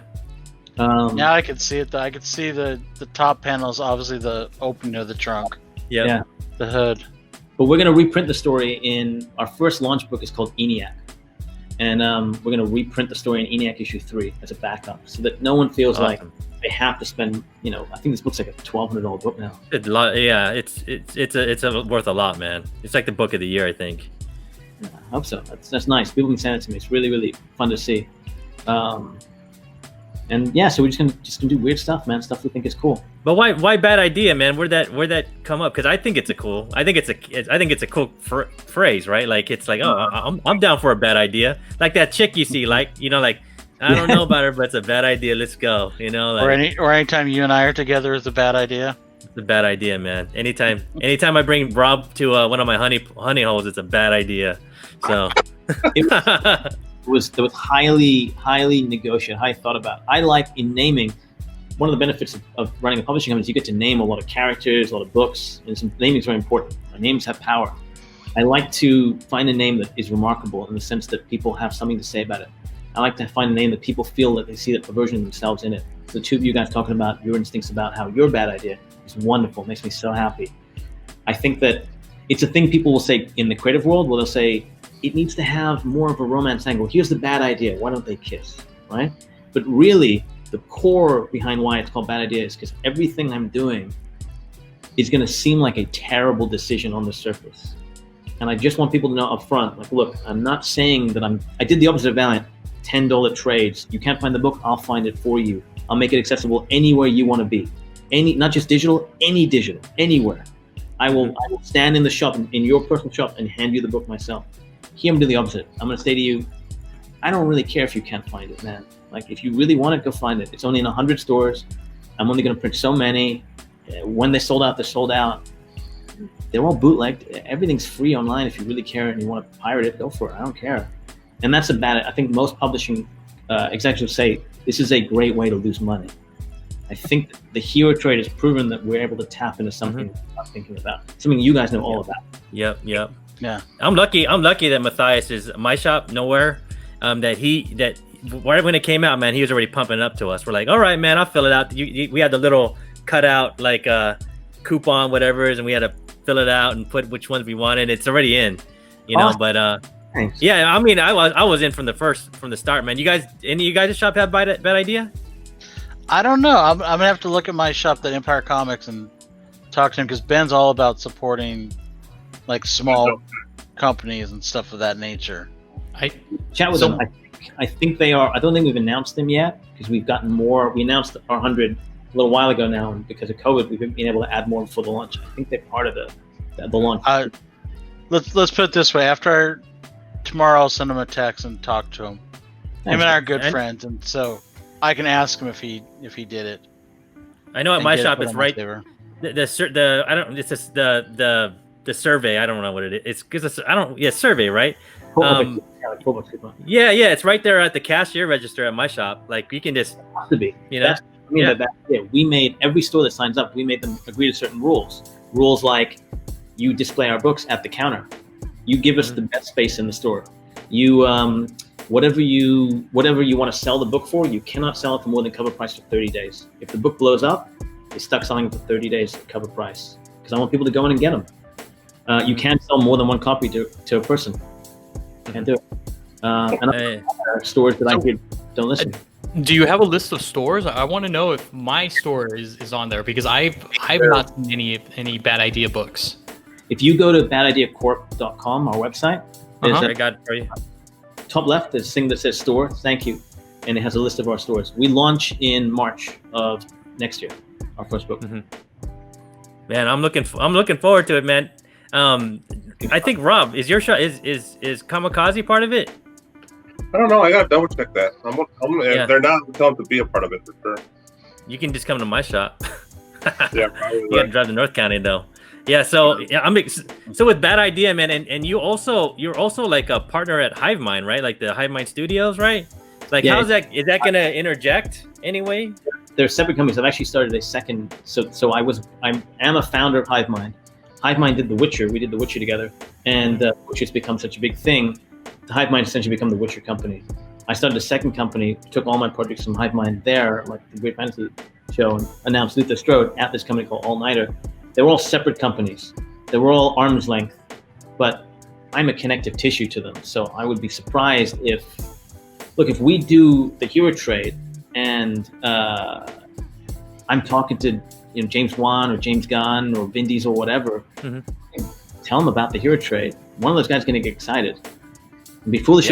S3: Now I can see it. I can see the top panels, obviously the opening of the trunk.
S4: Yeah.
S3: The hood.
S1: But we're going to reprint the story in our first launch book is called ENIAC. And we're going to reprint the story in ENIAC issue 3 as a backup so that no one feels like they have to spend, I think this book's like a $1,200 book now.
S4: It's worth a lot, man. It's like the book of the year, I think.
S1: Yeah, I hope so. That's nice. People can send it to me. It's really, really fun to see. And yeah, so we're just gonna do weird stuff, man. Stuff we think is cool.
S4: But why Bad Idea, man? Where'd that come up? Because I think it's a cool phrase, right? Like it's like, I'm down for a bad idea. Like that chick you see, like I don't know about her, but it's a bad idea. Let's go,
S3: or anytime you and I are together is a bad idea.
S4: It's a bad idea, man. Anytime I bring Rob to one of my honey holes, it's a bad idea. So.
S1: was highly negotiated, highly thought about. I like in naming. One of the benefits of running a publishing company is you get to name a lot of characters, a lot of books, and naming is very important. Names have power. I like to find a name that is remarkable in the sense that people have something to say about it. I like to find a name that people feel that they see that version of themselves in it. So the two of you guys talking about your instincts about how your bad idea is wonderful. It makes me so happy. I think that it's a thing people will say in the creative world where they'll say, it needs to have more of a romance angle. Here's the bad idea. Why don't they kiss, right? But really, the core behind why it's called bad idea is because everything I'm doing is going to seem like a terrible decision on the surface. And I just want people to know up front, like, look, I'm not saying that I did the opposite of Valiant, $10 trades. You can't find the book, I'll find it for you. I'll make it accessible anywhere you want to be. Not just digital, anywhere. I will stand in the shop, in your personal shop, and hand you the book myself. Here I'm doing the opposite. I'm going to say to you, I don't really care if you can't find it, man. Like, if you really want it, go find it. It's only in 100 stores. I'm only going to print so many. When they sold out, they're sold out. They're all bootlegged. Everything's free online. If you really care and you want to pirate it, go for it. I don't care. And that's I think most publishing executives say, this is a great way to lose money. I think the hero trade has proven that we're able to tap into something we're not thinking about. Something you guys know all about.
S4: Yep. Yeah. I'm lucky that Matthias is my shop nowhere. That right when it came out, man, he was already pumping it up to us. We're like, all right, man, I'll fill it out. We had the little cutout, like coupon, whatever it is, and we had to fill it out and put which ones we wanted. It's already in, you know. But
S1: thanks.
S4: Yeah, I mean, I was in from the start, man. Any of you guys at shop have bad idea?
S3: I don't know. I'm gonna have to look at my shop, the Empire Comics, and talk to him because Ben's all about supporting like small companies and stuff of that nature.
S1: I chat with them. I think they are. I don't think we've announced them yet because we've gotten more. We announced our 100 a little while ago now, and because of COVID, we've been able to add more for the launch. I think they're part of the launch.
S3: Let's put it this way: tomorrow, I'll send him a text and talk to him.
S1: Thanks.
S3: Him and I are good friends, and so I can ask him if he did it.
S4: I know at my shop it's right. The survey. I don't know what it is. It's because survey, right? Yeah, it's right there at the cashier register at my shop. Like, you can just
S1: have to be, you know. We made every store that signs up. We made them agree to certain rules. Rules like you display our books at the counter. You give us the best space in the store. You whatever you want to sell the book for, you cannot sell it for more than cover price for 30 days. If the book blows up, you're stuck selling it for 30 days at cover price because I want people to go in and get them. You can't sell more than one copy to a person. You can't do it. And stores that I hear don't listen.
S5: Do you have a list of stores? I want to know if my store is on there because I've not seen any bad idea books.
S1: If you go to badideacorp.com, our website,
S4: I got it for you.
S1: Top left, there's a thing that says store. Thank you, and it has a list of our stores. We launch in March of next year, our first book.
S4: Man, I'm looking forward to it, man. I think Rob, is your shop is Kamikaze part of it?
S2: I don't know. I gotta double check that. If they're not, tell them to be a part of it for sure.
S4: You can just come to my shop.
S2: Yeah,
S4: you gotta drive to North County though. Yeah, so so with Bad Idea, man, and you're also like a partner at HiveMind, right? Like the HiveMind Studios, right? Like, is that gonna interject anyway?
S1: They're separate companies. I've actually started a second. So I am a founder of HiveMind. HiveMind did The Witcher. We did The Witcher together, and Witcher's become such a big thing. HiveMind essentially become the Witcher company. I started a second company, took all my projects from HiveMind there, like the Great Fantasy Show, and announced Luther Strode at this company called All Nighter. They were all separate companies. They were all arm's length, but I'm a connective tissue to them. So I would be surprised if we do the hero trade and I'm talking to James Wan or James Gunn or Vin Diesel or whatever, tell them about the hero trade. One of those guys is going to get excited and be foolish.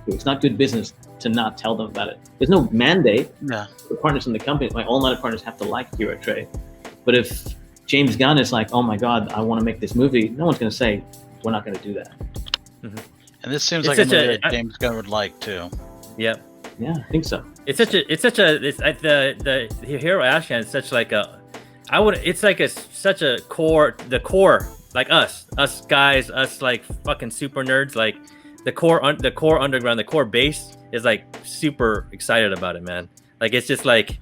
S1: It's not good business to not tell them about it. There's no mandate. The partners in the company, my All Nighter partners, have to like hero trade. But if James Gunn is like, oh my God, I want to make this movie, no one's going to say, we're not going to do that.
S3: And this seems like a movie that James Gunn would like too.
S4: Yep.
S1: Yeah, I think so.
S4: The Hero Ashcan is such like such a core, like us guys, us like fucking super nerds. Like, the core underground, the core base is like super excited about it, man. Like it's just like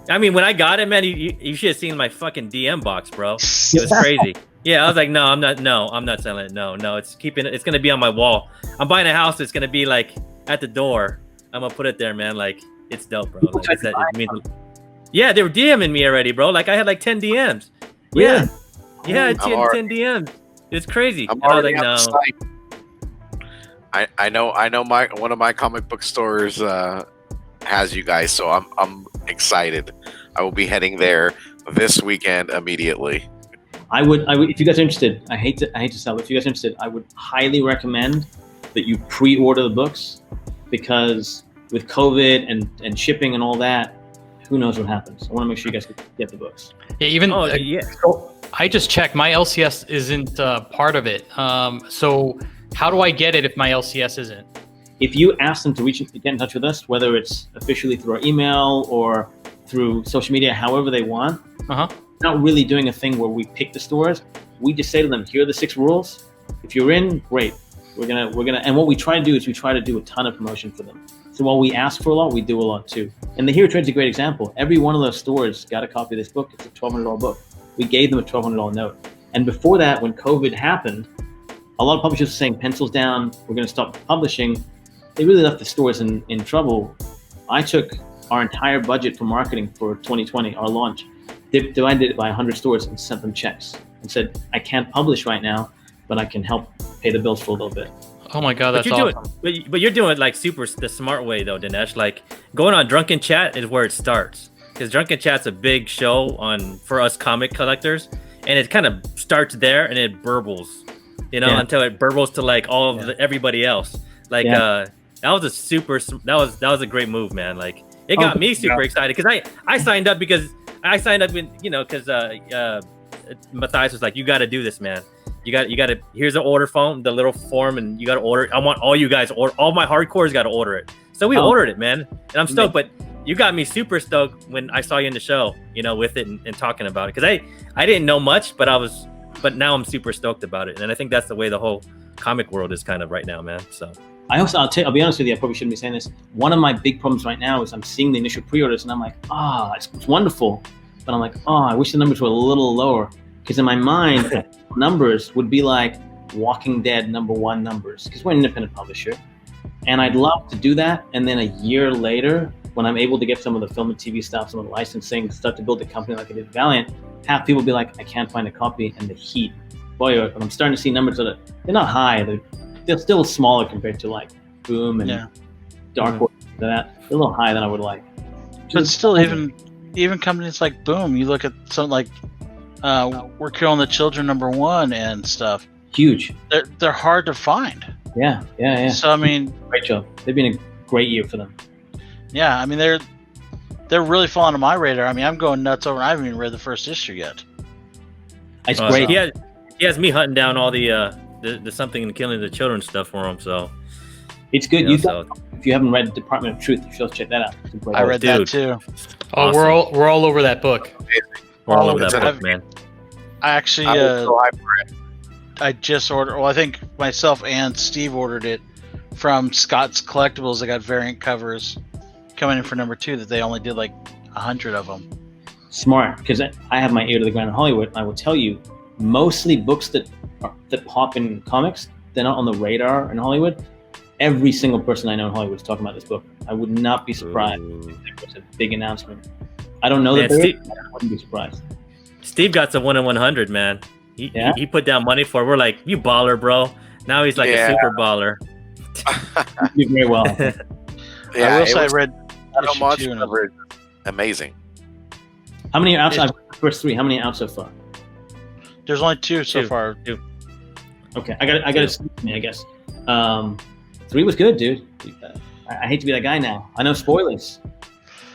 S4: I mean, when I got it, man, you should have seen my fucking DM box, bro. It was crazy. Yeah, I was like, no, I'm not selling it. No, it's gonna be on my wall. I'm buying a house. It's gonna be like at the door. I'm gonna put it there, man. Like it's dope, bro. Like, yeah, they were DMing me already, bro. Like I had like 10 DMs. Yeah, yeah, 10 DMs. It's crazy.
S6: I'm
S4: already
S6: on the site. I know one of my comic book stores has you guys, so I'm excited. I will be heading there this weekend immediately.
S1: I would if you guys are interested. I hate to sell, but if you guys are interested, I would highly recommend that you pre-order the books, because with COVID and shipping and all that, who knows what happens. I want to make sure you guys get the books.
S5: Yeah, even so I just checked. My LCS isn't part of it. So how do I get it if my LCS isn't?
S1: If you ask them to get in touch with us, whether it's officially through our email or through social media, however they want, not really doing a thing where we pick the stores. We just say to them, here are the 6 rules. If you're in, great. We're gonna, and what we try to do is we try to do a ton of promotion for them. So while we ask for a lot, we do a lot too. And the Hero Trade's a great example. Every one of those stores got a copy of this book. It's a $1,200 book. We gave them a $1,200 note. And before that, when COVID happened, a lot of publishers were saying, pencils down, we're gonna stop publishing. They really left the stores in trouble. I took our entire budget for marketing for 2020, our launch, divided it by 100 stores and sent them checks and said, I can't publish right now, but I can help pay the bills for a little bit.
S5: Oh my God, that's awesome.
S4: But you're doing it like the smart way though, Dinesh. Like going on Drunken Chat is where it starts, because Drunken Chat's a big show for us comic collectors, and it kind of starts there and it burbles, until it burbles to like all of everybody else. Like that was a great move, man. Like it got me super excited, because I signed up because Matthias was like, you got to do this, man. You got to. Here's the order form, the little form, and you got to order. I want all you guys order. All my hardcores got to order it. So we ordered it, man, and I'm stoked. But you got me super stoked when I saw you in the show, with it and talking about it, because I didn't know much, but now I'm super stoked about it, and I think that's the way the whole comic world is kind of right now, man. So.
S1: I'll be honest with you, I probably shouldn't be saying this. One of my big problems right now is I'm seeing the initial pre-orders and I'm like, it's wonderful. But I'm like, I wish the numbers were a little lower. Because in my mind, numbers would be like Walking Dead #1 numbers, because we're an independent publisher. And I'd love to do that. And then a year later, when I'm able to get some of the film and TV stuff, some of the licensing, start to build a company like I did Valiant, have people be like, I can't find a copy, and the heat. Boy, but I'm starting to see numbers that they're not high. They're still smaller compared to like Boom and Dark Horse. They're a little higher than I would like.
S3: But still, even companies like Boom, you look at something like We're Killing the Children #1 and stuff.
S1: Huge.
S3: They're hard to find.
S1: Yeah.
S3: So I mean,
S1: great job. They've been a great year for them.
S3: Yeah, I mean they're really falling on my radar. I mean, I'm going nuts over. I haven't even read the first issue yet.
S1: It's great.
S4: He has me hunting down all the something and killing the children stuff for him. So
S1: it's good. If you haven't read Department of Truth, you should check that out.
S3: I read that too.
S5: Oh, awesome. we're all over that book.
S4: We're all over that book, man.
S3: I actually I just ordered. Well, I think myself and Steve ordered it from Scott's Collectibles. They got variant covers coming in for #2 that they only did like 100 of them.
S1: Smart, because I have my ear to the ground in Hollywood. I will tell you, mostly books that pop in comics, they're not on the radar in Hollywood. Every single person I know in Hollywood is talking about this book. I would not be surprised if it was a big announcement. I don't know that I wouldn't be surprised.
S4: Steve got to 1 in 100, man. He put down money for it. We're like, you baller, bro. Now he's like a super baller.
S1: You did very well.
S3: I will say I read issue 2.
S6: Amazing.
S1: How many are outside? First 3. How many are out so far?
S3: There's only 2 so far.
S4: 2.
S1: Okay, I got to see me, I guess. 3 was good, dude. I hate to be that guy now. I know spoilers.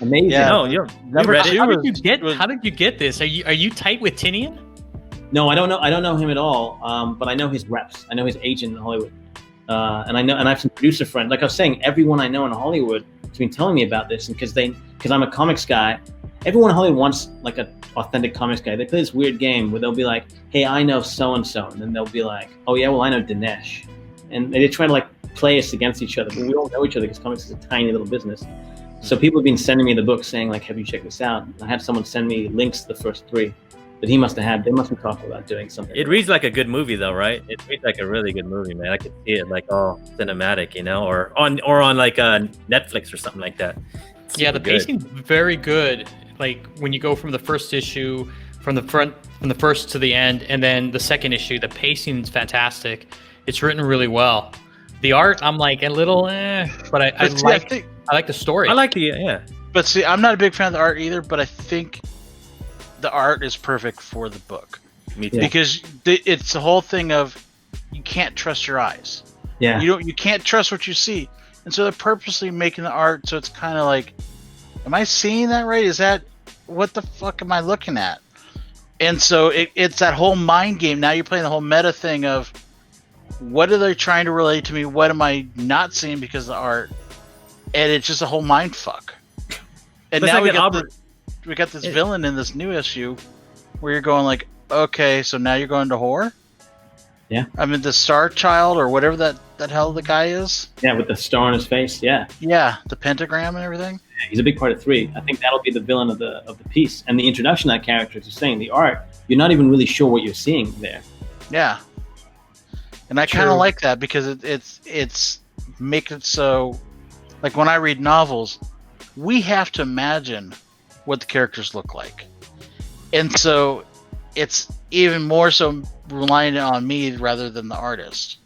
S1: Amazing.
S4: Yeah, no, you read it.
S5: How did you get this? Are you tight with Tinian?
S1: No, I don't know. I don't know him at all. But I know his reps. I know his agent in Hollywood. And I have some producer friends. Like I was saying, everyone I know in Hollywood has been telling me about this, and because I'm a comics guy. Everyone in Hollywood wants like an authentic comics guy. They play this weird game where they'll be like, "Hey, I know so and so," and then they'll be like, "Oh yeah, well I know Dinesh." and they try to like play us against each other, but we all know each other because comics is a tiny little business. So people have been sending me the book saying like, have you checked this out? I had someone send me links to the first 3 that they must have talked about doing something.
S4: It reads like a good movie though, right? It reads like a really good movie, man. I could see it like all cinematic, you know, or on like Netflix or something like that.
S5: Yeah, the pacing's very good. Like when you go from the first issue, from the first to the end, and then the second issue, the pacing's fantastic. It's written really well. The art, I'm like a little but I like the story.
S4: I like the
S3: But see, I'm not a big fan of the art either, but I think the art is perfect for the book.
S4: Me too.
S3: Because it's the whole thing of you can't trust your eyes.
S1: Yeah.
S3: You can't trust what you see. And so they're purposely making the art so it's kind of like, am I seeing that right? Is that, what the fuck am I looking at? And so it's that whole mind game. Now you're playing the whole meta thing of, what are they trying to relate to me? What am I not seeing because of the art? And it's just a whole mind fuck. And now we got this villain in this new issue where you're going like, okay, so now you're going to horror?
S1: Yeah.
S3: I mean, the Star Child or whatever that hell the guy is.
S1: Yeah, with the star on his face. Yeah.
S3: Yeah, the pentagram and everything.
S1: Yeah, he's a big part of 3. I think that'll be the villain of the piece. And the introduction of that character, as you're saying, the art, you're not even really sure what you're seeing there.
S3: Yeah. And I kind of like that because it's make it so, like when I read novels, we have to imagine what the characters look like. And so it's even more so reliant on me rather than the artist,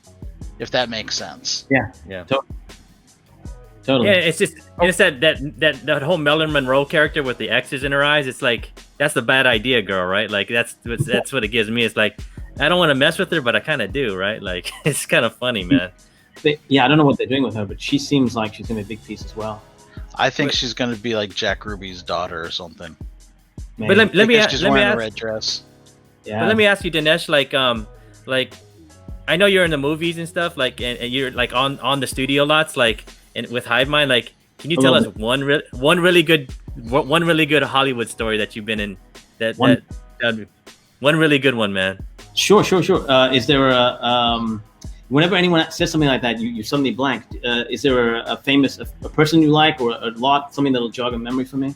S3: if that makes sense.
S1: Yeah. Totally.
S4: Yeah, it's just it's that whole Marilyn Monroe character with the X's in her eyes. It's like, that's the bad idea, girl, right? Like that's what it gives me. It's like, I don't want to mess with her, but I kind of do, right? Like, it's kind of funny, man.
S1: Yeah, I don't know what they're doing with her, but she seems like she's gonna be a big piece as well.
S3: I think she's going to be like Jack Ruby's daughter or something.
S1: Maybe.
S4: But let me ask.
S3: She's wearing a red dress.
S1: Yeah.
S4: But let me ask you, Dinesh. Like, I know you're in the movies and stuff. Like, and you're like on the studio lots. Like, and with Hive Mind. Like, can you tell us one really good Hollywood story that you've been in? One really good one, man.
S1: Sure. Is there a whenever anyone says something like that, you suddenly blank. Is there a famous a person you like, or a lot, something that'll jog a memory for me,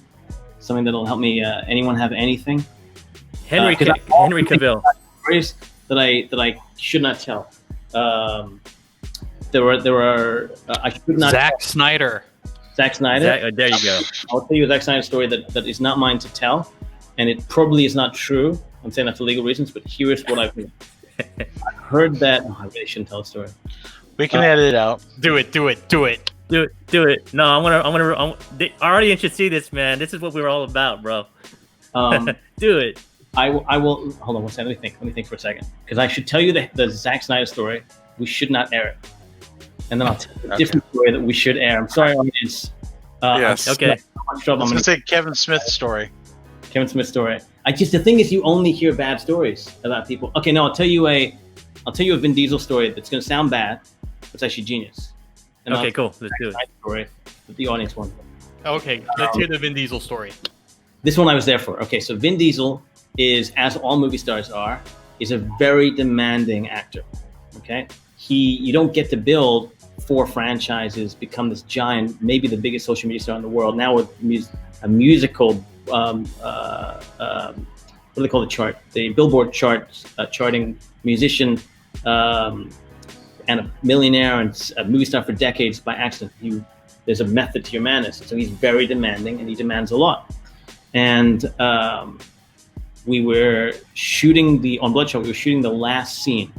S1: something that'll help me? Anyone have anything?
S4: Henry Cavill.
S1: Stories that I should not tell. There are I should not.
S5: Zack Snyder.
S1: There you go. I'll tell you a Zack Snyder story that is not mine to tell, and it probably is not true. I'm saying that for legal reasons, but here is what I've heard that. Oh, I really shouldn't tell a story.
S3: We can edit it out.
S5: Do it.
S4: Do it. No, the audience should see this, man. This is what we're all about, bro. Do it.
S1: I will. Hold on one second. Let me think for a second, because I should tell you the Zack Snyder story. We should not air it, and then I'll tell you a different story that we should air. I'm sorry, audience.
S6: Yes.
S4: Okay.
S3: I was going to say Kevin Smith story.
S1: The thing is, you only hear bad stories about people. Okay, no, I'll tell you a Vin Diesel story that's going to sound bad, but it's actually genius. And
S4: okay, cool. Let's do it.
S1: Story that the audience wants.
S5: Okay, let's hear the Vin Diesel story.
S1: This one I was there for. Okay, so Vin Diesel is, as all movie stars are, is a very demanding actor. Okay, you don't get to build 4 franchises, become this giant, maybe the biggest social media star in the world. Now with a musical, what do they call the chart? The Billboard chart, charting musician, and a millionaire and a movie star for decades by accident. There's a method to your madness. So he's very demanding, and he demands a lot. And we were shooting on Bloodshot. We were shooting the last scene.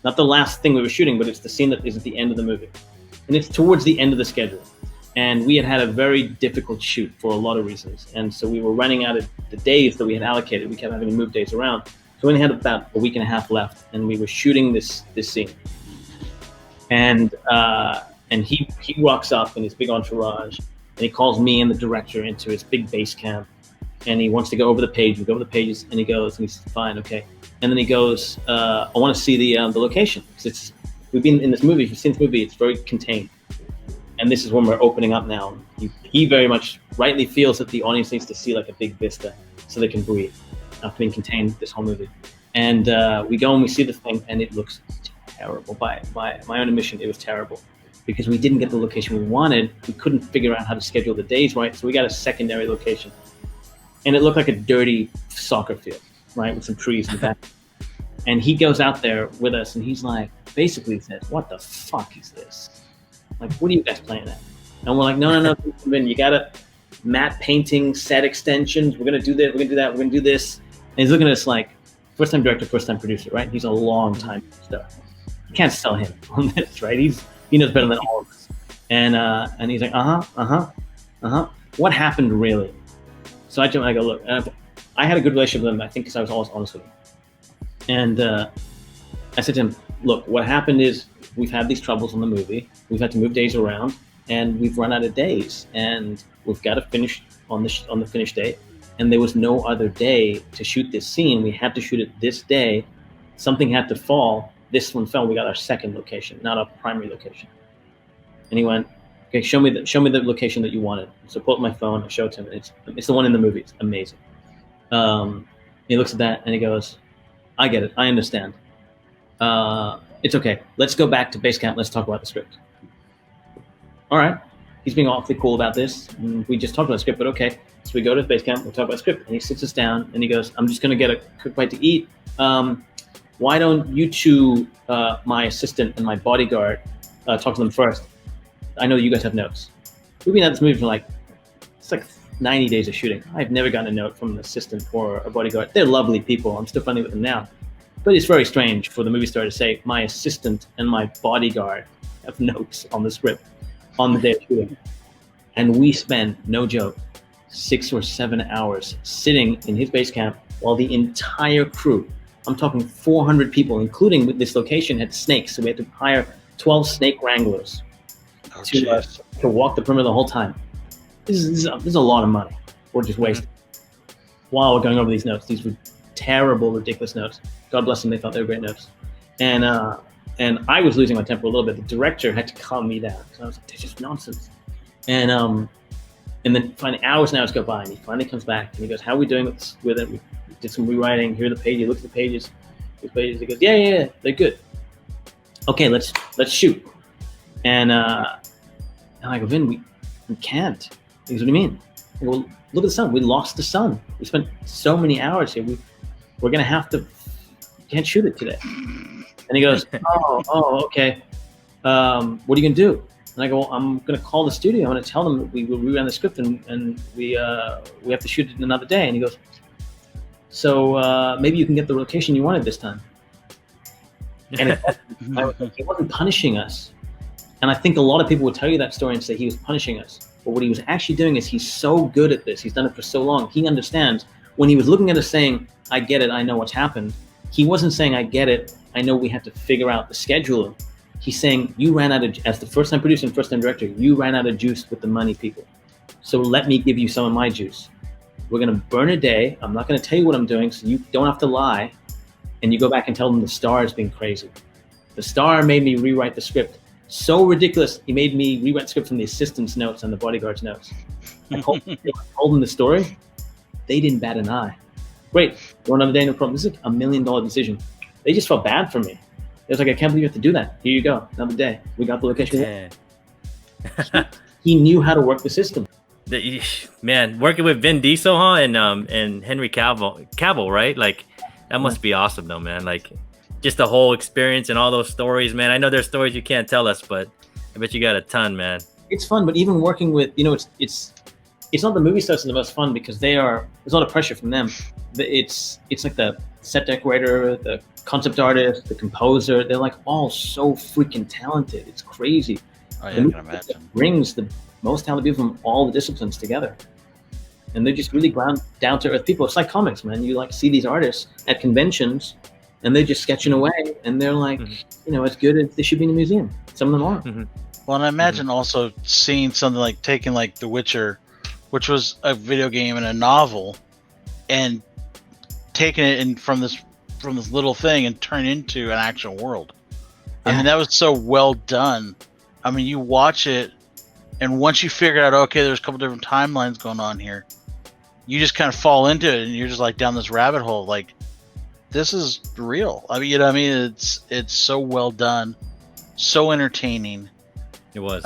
S1: Not the last thing we were shooting, but it's the scene that is at the end of the movie. And it's towards the end of the schedule. And we had a very difficult shoot for a lot of reasons. And so we were running out of the days that we had allocated. We kept having to move days around. So we only had about a week and a half left, and we were shooting this scene. And he rocks up in his big entourage, and he calls me and the director into his big base camp. And he wants to go over the page. We go over the pages, and he goes, and he's fine, okay. And then he goes, I want to see the location. Because we've been in this movie, if you've seen this movie, it's very contained. And this is when we're opening up now. He very much rightly feels that the audience needs to see like a big vista so they can breathe after being contained this whole movie. And we go and we see the thing, and it looks terrible. By my own admission, it was terrible because we didn't get the location we wanted. We couldn't figure out how to schedule the days right, so we got a secondary location, and it looked like a dirty soccer field, right, with some trees in the back. And he goes out there with us, and he's like, basically says, "What the fuck is this? Like, what are you guys playing at?" And we're like, "No, you gotta matte painting, set extensions. We're gonna do this. We're gonna do that. We're gonna do this." And he's looking at us like, first time director, first time producer, right? He's a long time stuff. You can't sell him on this, right? He knows better than all of us. And he's like, what happened really? So I jump and I go, look, I had a good relationship with him, I think, because I was always honest with him. And I said to him, look, what happened is we've had these troubles on the movie. We've had to move days around, and we've run out of days, and we've got to finish on the finish date. And there was no other day to shoot this scene. We had to shoot it this day. Something had to fall. This one fell. We got our second location, not our primary location. And he went, okay, show me the location that you wanted. So I pulled up my phone, I showed him. It's the one in the movie. It's amazing. He looks at that and he goes, I get it. I understand. It's okay. Let's go back to base camp. Let's talk about the script. All right. He's being awfully cool about this. We just talked about the script, but okay. So we go to the base camp, we'll talk about the script, and he sits us down and he goes, I'm just going to get a quick bite to eat. Why don't you two, my assistant and my bodyguard, talk to them first? I know you guys have notes. We've been at this movie for it's like 90 days of shooting. I've never gotten a note from an assistant or a bodyguard. They're lovely people. I'm still friendly with them now. But it's very strange for the movie star to say, my assistant and my bodyguard have notes on the script on the day of shooting. And we spend, no joke, 6 or 7 hours sitting in his base camp while the entire crew, I'm talking 400 people, including with this location, had snakes. So we had to hire 12 snake wranglers to walk the perimeter the whole time. This is a lot of money we're just wasting while we're going over these notes. These were terrible, ridiculous notes. God bless them, they thought they were great notes. And I was losing my temper a little bit. The director had to calm me down. So I was like, they're just nonsense. And then finally, hours and hours go by, and he finally comes back and he goes, how are we doing with it? We did some rewriting. Here are the pages. He looks at the pages. He goes, yeah, they're good. Okay, let's shoot. And I go, Vin, we can't. He goes, what do you mean? I go, well, look at the sun. We lost the sun. We spent so many hours here. We're going to have to, can't shoot it today. And he goes, oh, okay. What are you going to do? And I go, well, I'm going to call the studio. I'm going to tell them that we will rerun the script and we have to shoot it another day. And he goes, so maybe you can get the location you wanted this time. And he wasn't punishing us. And I think a lot of people would tell you that story and say he was punishing us. But what he was actually doing is he's so good at this. He's done it for so long. He understands. When he was looking at us saying, I get it, I know what's happened, he wasn't saying, I get it, I know we have to figure out the schedule. He's saying, you ran out of, as the first time producer and first time director, you ran out of juice with the money, people. So let me give you some of my juice. We're going to burn a day. I'm not going to tell you what I'm doing, so you don't have to lie. And you go back and tell them the star is being crazy. The star made me rewrite the script. So ridiculous, he made me rewrite the script from the assistant's notes and the bodyguard's notes. I told them the story. They didn't bat an eye. Great, go another day, no problem. This is a $1 million decision. They just felt bad for me. It was like, I can't believe you have to do that. Here you go, another day. We got the location. He knew how to work the system.
S4: Man, working with Vin Diesel, huh, and Henry Cavill, right? Like, that must be awesome, though, man. Like, just the whole experience and all those stories, man. I know there's stories you can't tell us, but I bet you got a ton, man.
S1: It's fun, but even working with, it's not the movie stars are the most fun because there's a lot of pressure from them. It's like the set decorator, the concept artist, the composer. They're like all so freaking talented. It's crazy.
S3: Oh, yeah, I can imagine.
S1: Brings the most talented people from all the disciplines together. And they're just really down to earth people. It's like comics, man. You like see these artists at conventions and they're just sketching away and they're like, as good as they should be in a museum. Some of them are.
S3: Well, and I imagine also seeing something like taking like The Witcher, which was a video game and a novel, and taking it from this little thing and turn it into an actual world. I mean, that was so well done. I mean, you watch it, and once you figure out, okay, there's a couple different timelines going on here, you just kind of fall into it, and you're just like down this rabbit hole. Like, this is real. I mean, it's so well done, so entertaining.
S4: It was.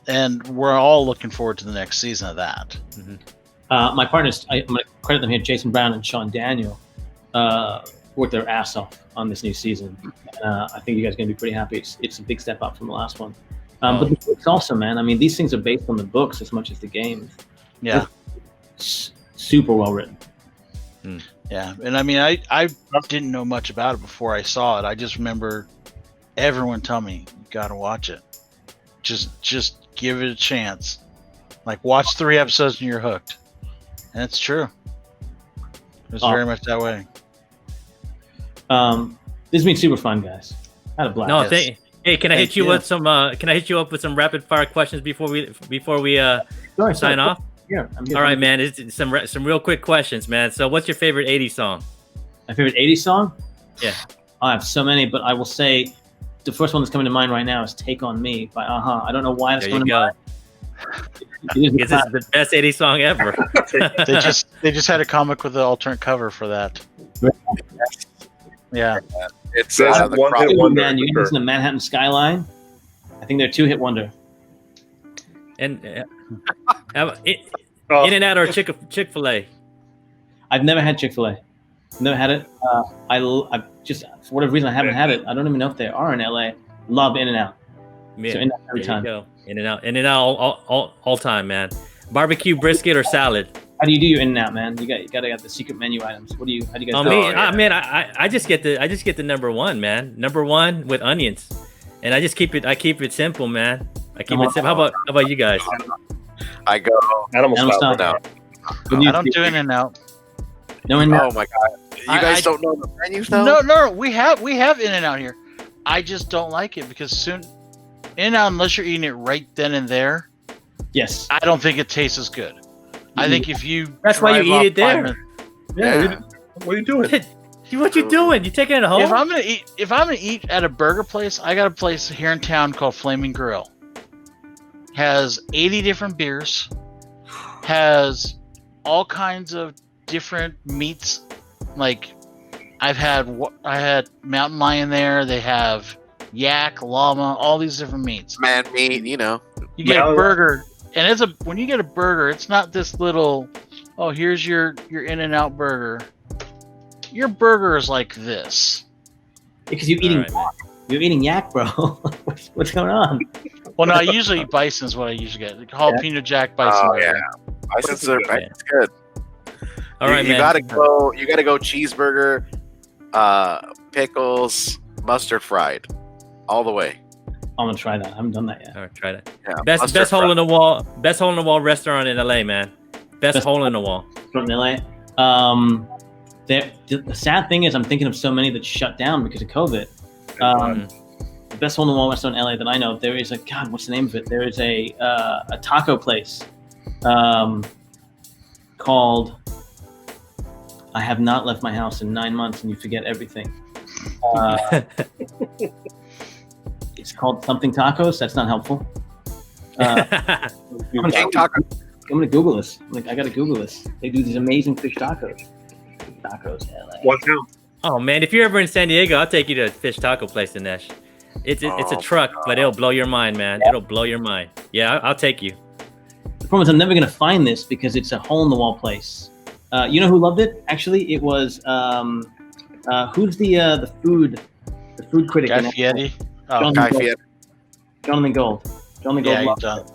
S3: And we're all looking forward to the next season of that.
S1: Mm-hmm. My partners, I'm going to credit them here, Jason Brown and Sean Daniel, worked their ass off on this new season. I think you guys are going to be pretty happy. It's a big step up from the last one. But the books also, man. I mean, these things are based on the books as much as the games.
S3: Yeah.
S1: It's super well written.
S3: Yeah. And I mean, I didn't know much about it before I saw it. I just remember everyone telling me, you got to watch it. Just give it a chance. Like, watch 3 episodes and you're hooked. And it's true. It's very much that way.
S1: This has been super fun, guys. I had a blast.
S4: No, hey, can I hit you with some? Can I hit you up with some rapid fire questions before we sign off?
S1: Yeah.
S4: All right, man. It's some real quick questions, man. So, what's your favorite '80s song?
S1: My favorite '80s song?
S4: Yeah,
S1: I have so many, but I will say the first one that's coming to mind right now is "Take on Me" by Aha. I don't know why that's coming to mind.
S4: This is the best '80s song ever.
S3: they just had a comic with the alternate cover for that. Yeah.
S6: It's
S2: the one-hit wonder.
S1: Man, you can listen to Manhattan Skyline. I think they're a 2-hit wonder.
S4: And In-N-Out or Chick-fil-A?
S1: I've never had Chick-fil-A. Never had it. I just, for whatever reason, I haven't had it. I don't even know if they are in LA. Love In-N-Out.
S4: Yeah,
S1: so In-N-Out every time.
S4: Go. In-N-Out all time, man. Barbecue, brisket, or salad?
S1: How do you do your In-N-Out, man? You got to get the secret menu items. How do you guys do it?
S4: I just get the number one, man. Number one with onions, and I keep it simple, man. I keep it simple. How about you guys?
S6: I go
S2: animal style.
S3: I don't do In-N-Out.
S1: No In-N-Out.
S6: Oh my god! You guys don't know the menus though?
S3: No. We have In-N-Out here. I just don't like it because soon In-N-Out, unless you're eating it right then and there.
S1: Yes.
S3: I don't think it tastes as good. I think if you
S4: that's why you eat it there.
S2: Yeah. What are you doing?
S4: What you doing? You taking it home?
S3: If I'm gonna eat at a burger place, I got a place here in town called Flaming Grill. Has 80 different beers. Has all kinds of different meats. Like I had mountain lion there. They have yak, llama, all these different meats.
S6: Man meat, you know.
S3: You get a burger. And when you get a burger, it's not this little, oh, here's your In-N-Out burger. Your burger is like this.
S1: Because you're eating yak. You're eating yak, bro. What's going on?
S3: Well, no, I usually eat bison is what I usually get. Jalapeno jack bison.
S6: Oh yeah, bison's good.
S3: All right,
S6: you gotta go. You gotta go cheeseburger, pickles, mustard fried, all the way.
S1: I'm gonna try that. I haven't done that yet.
S4: All right, try that.
S6: Yeah,
S4: best hole in the wall restaurant in LA, man. Best hole in the wall.
S1: From LA. The sad thing is, I'm thinking of so many that shut down because of COVID. The best hole in the wall restaurant in LA that I know, there is what's the name of it? There is a taco place called I Have Not Left My House in 9 months and You Forget Everything. It's called something tacos. That's not helpful. I'm gonna Google this. I gotta Google this. They do these amazing fish tacos. Tacos, LA.
S2: What's now?
S4: Oh man, if you're ever in San Diego, I'll take you to a fish taco place, Dinesh. It's a truck, but it'll blow your mind, man. It'll blow your mind. Yeah, I'll take you.
S1: The problem is I'm never gonna find this because it's a hole in the wall place. You know who loved it? Actually, it was who's the food critic?
S3: Guy Fieri.
S1: Jonathan Gold. Jonathan Gold.
S3: Yeah,
S1: loved it.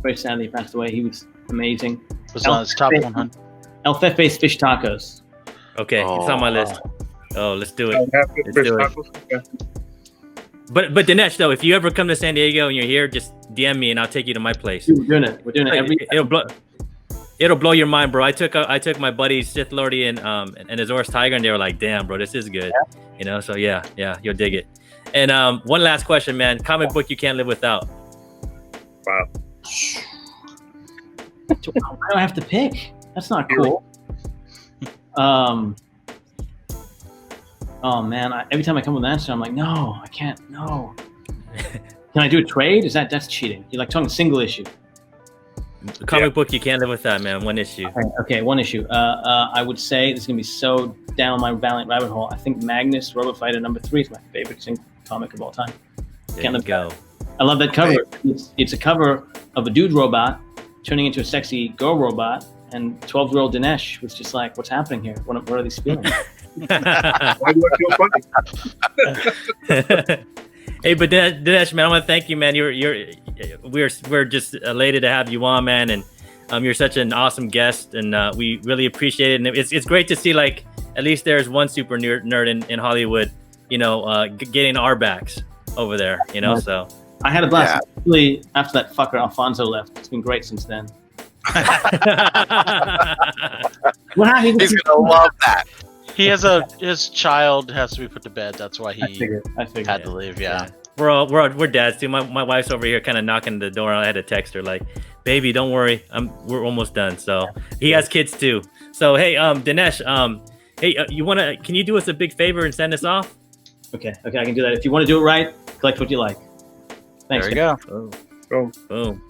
S1: Very sadly, he passed away. He was amazing.
S3: Was on his top 100.
S1: El Fefe's fish tacos.
S4: Okay, it's on my list. Oh, let's do it. Let's do it.
S2: Okay.
S4: But Dinesh, though, if you ever come to San Diego and you're here, just DM me and I'll take you to my place.
S1: Dude, we're doing it
S4: it'll blow your mind, bro. I took my buddies Sith Lordy and Azor's Tiger, and they were like, "Damn, bro, this is good." Yeah. You know, so yeah, you'll dig it. And one last question, man. Comic book you can't live without.
S2: Wow.
S1: I don't have to pick. That's not cool. Oh man! Every time I come with an answer, I'm like, no, I can't. No. Can I do a trade? That's cheating? You're like talking single issue.
S4: Comic book you can't live without, man. One issue.
S1: Okay, one issue. I would say this is gonna be so down my Valiant rabbit hole, I think Magnus Robot Fighter #3 is my favorite single comic of all time.
S4: There you go.
S1: I love that cover. It's a cover of a dude robot turning into a sexy girl robot, and 12-year-old Dinesh was just like, "What's happening here? What are these feelings?"
S2: Why do I feel funny?
S4: Hey, but Dinesh, man, I want to thank you, man. We're just elated to have you on, man, and you're such an awesome guest, and we really appreciate it. And it's great to see, like, at least there's one super nerd in Hollywood, getting our backs over there, So
S1: I had a blast. Especially after that fucker Alfonso left. It's been great since then.
S6: He's gonna love that.
S3: He has his child has to be put to bed. That's why he
S1: I figured.
S3: had to leave. Yeah.
S4: We're dads too. My wife's over here kind of knocking the door. I had to text her like, "Baby, don't worry, we're almost done." So he has kids too. So hey, Dinesh, can you do us a big favor and send us off?
S1: Okay, I can do that. If you want to do it right, collect what you like. Thanks.
S3: There you go.
S4: Boom.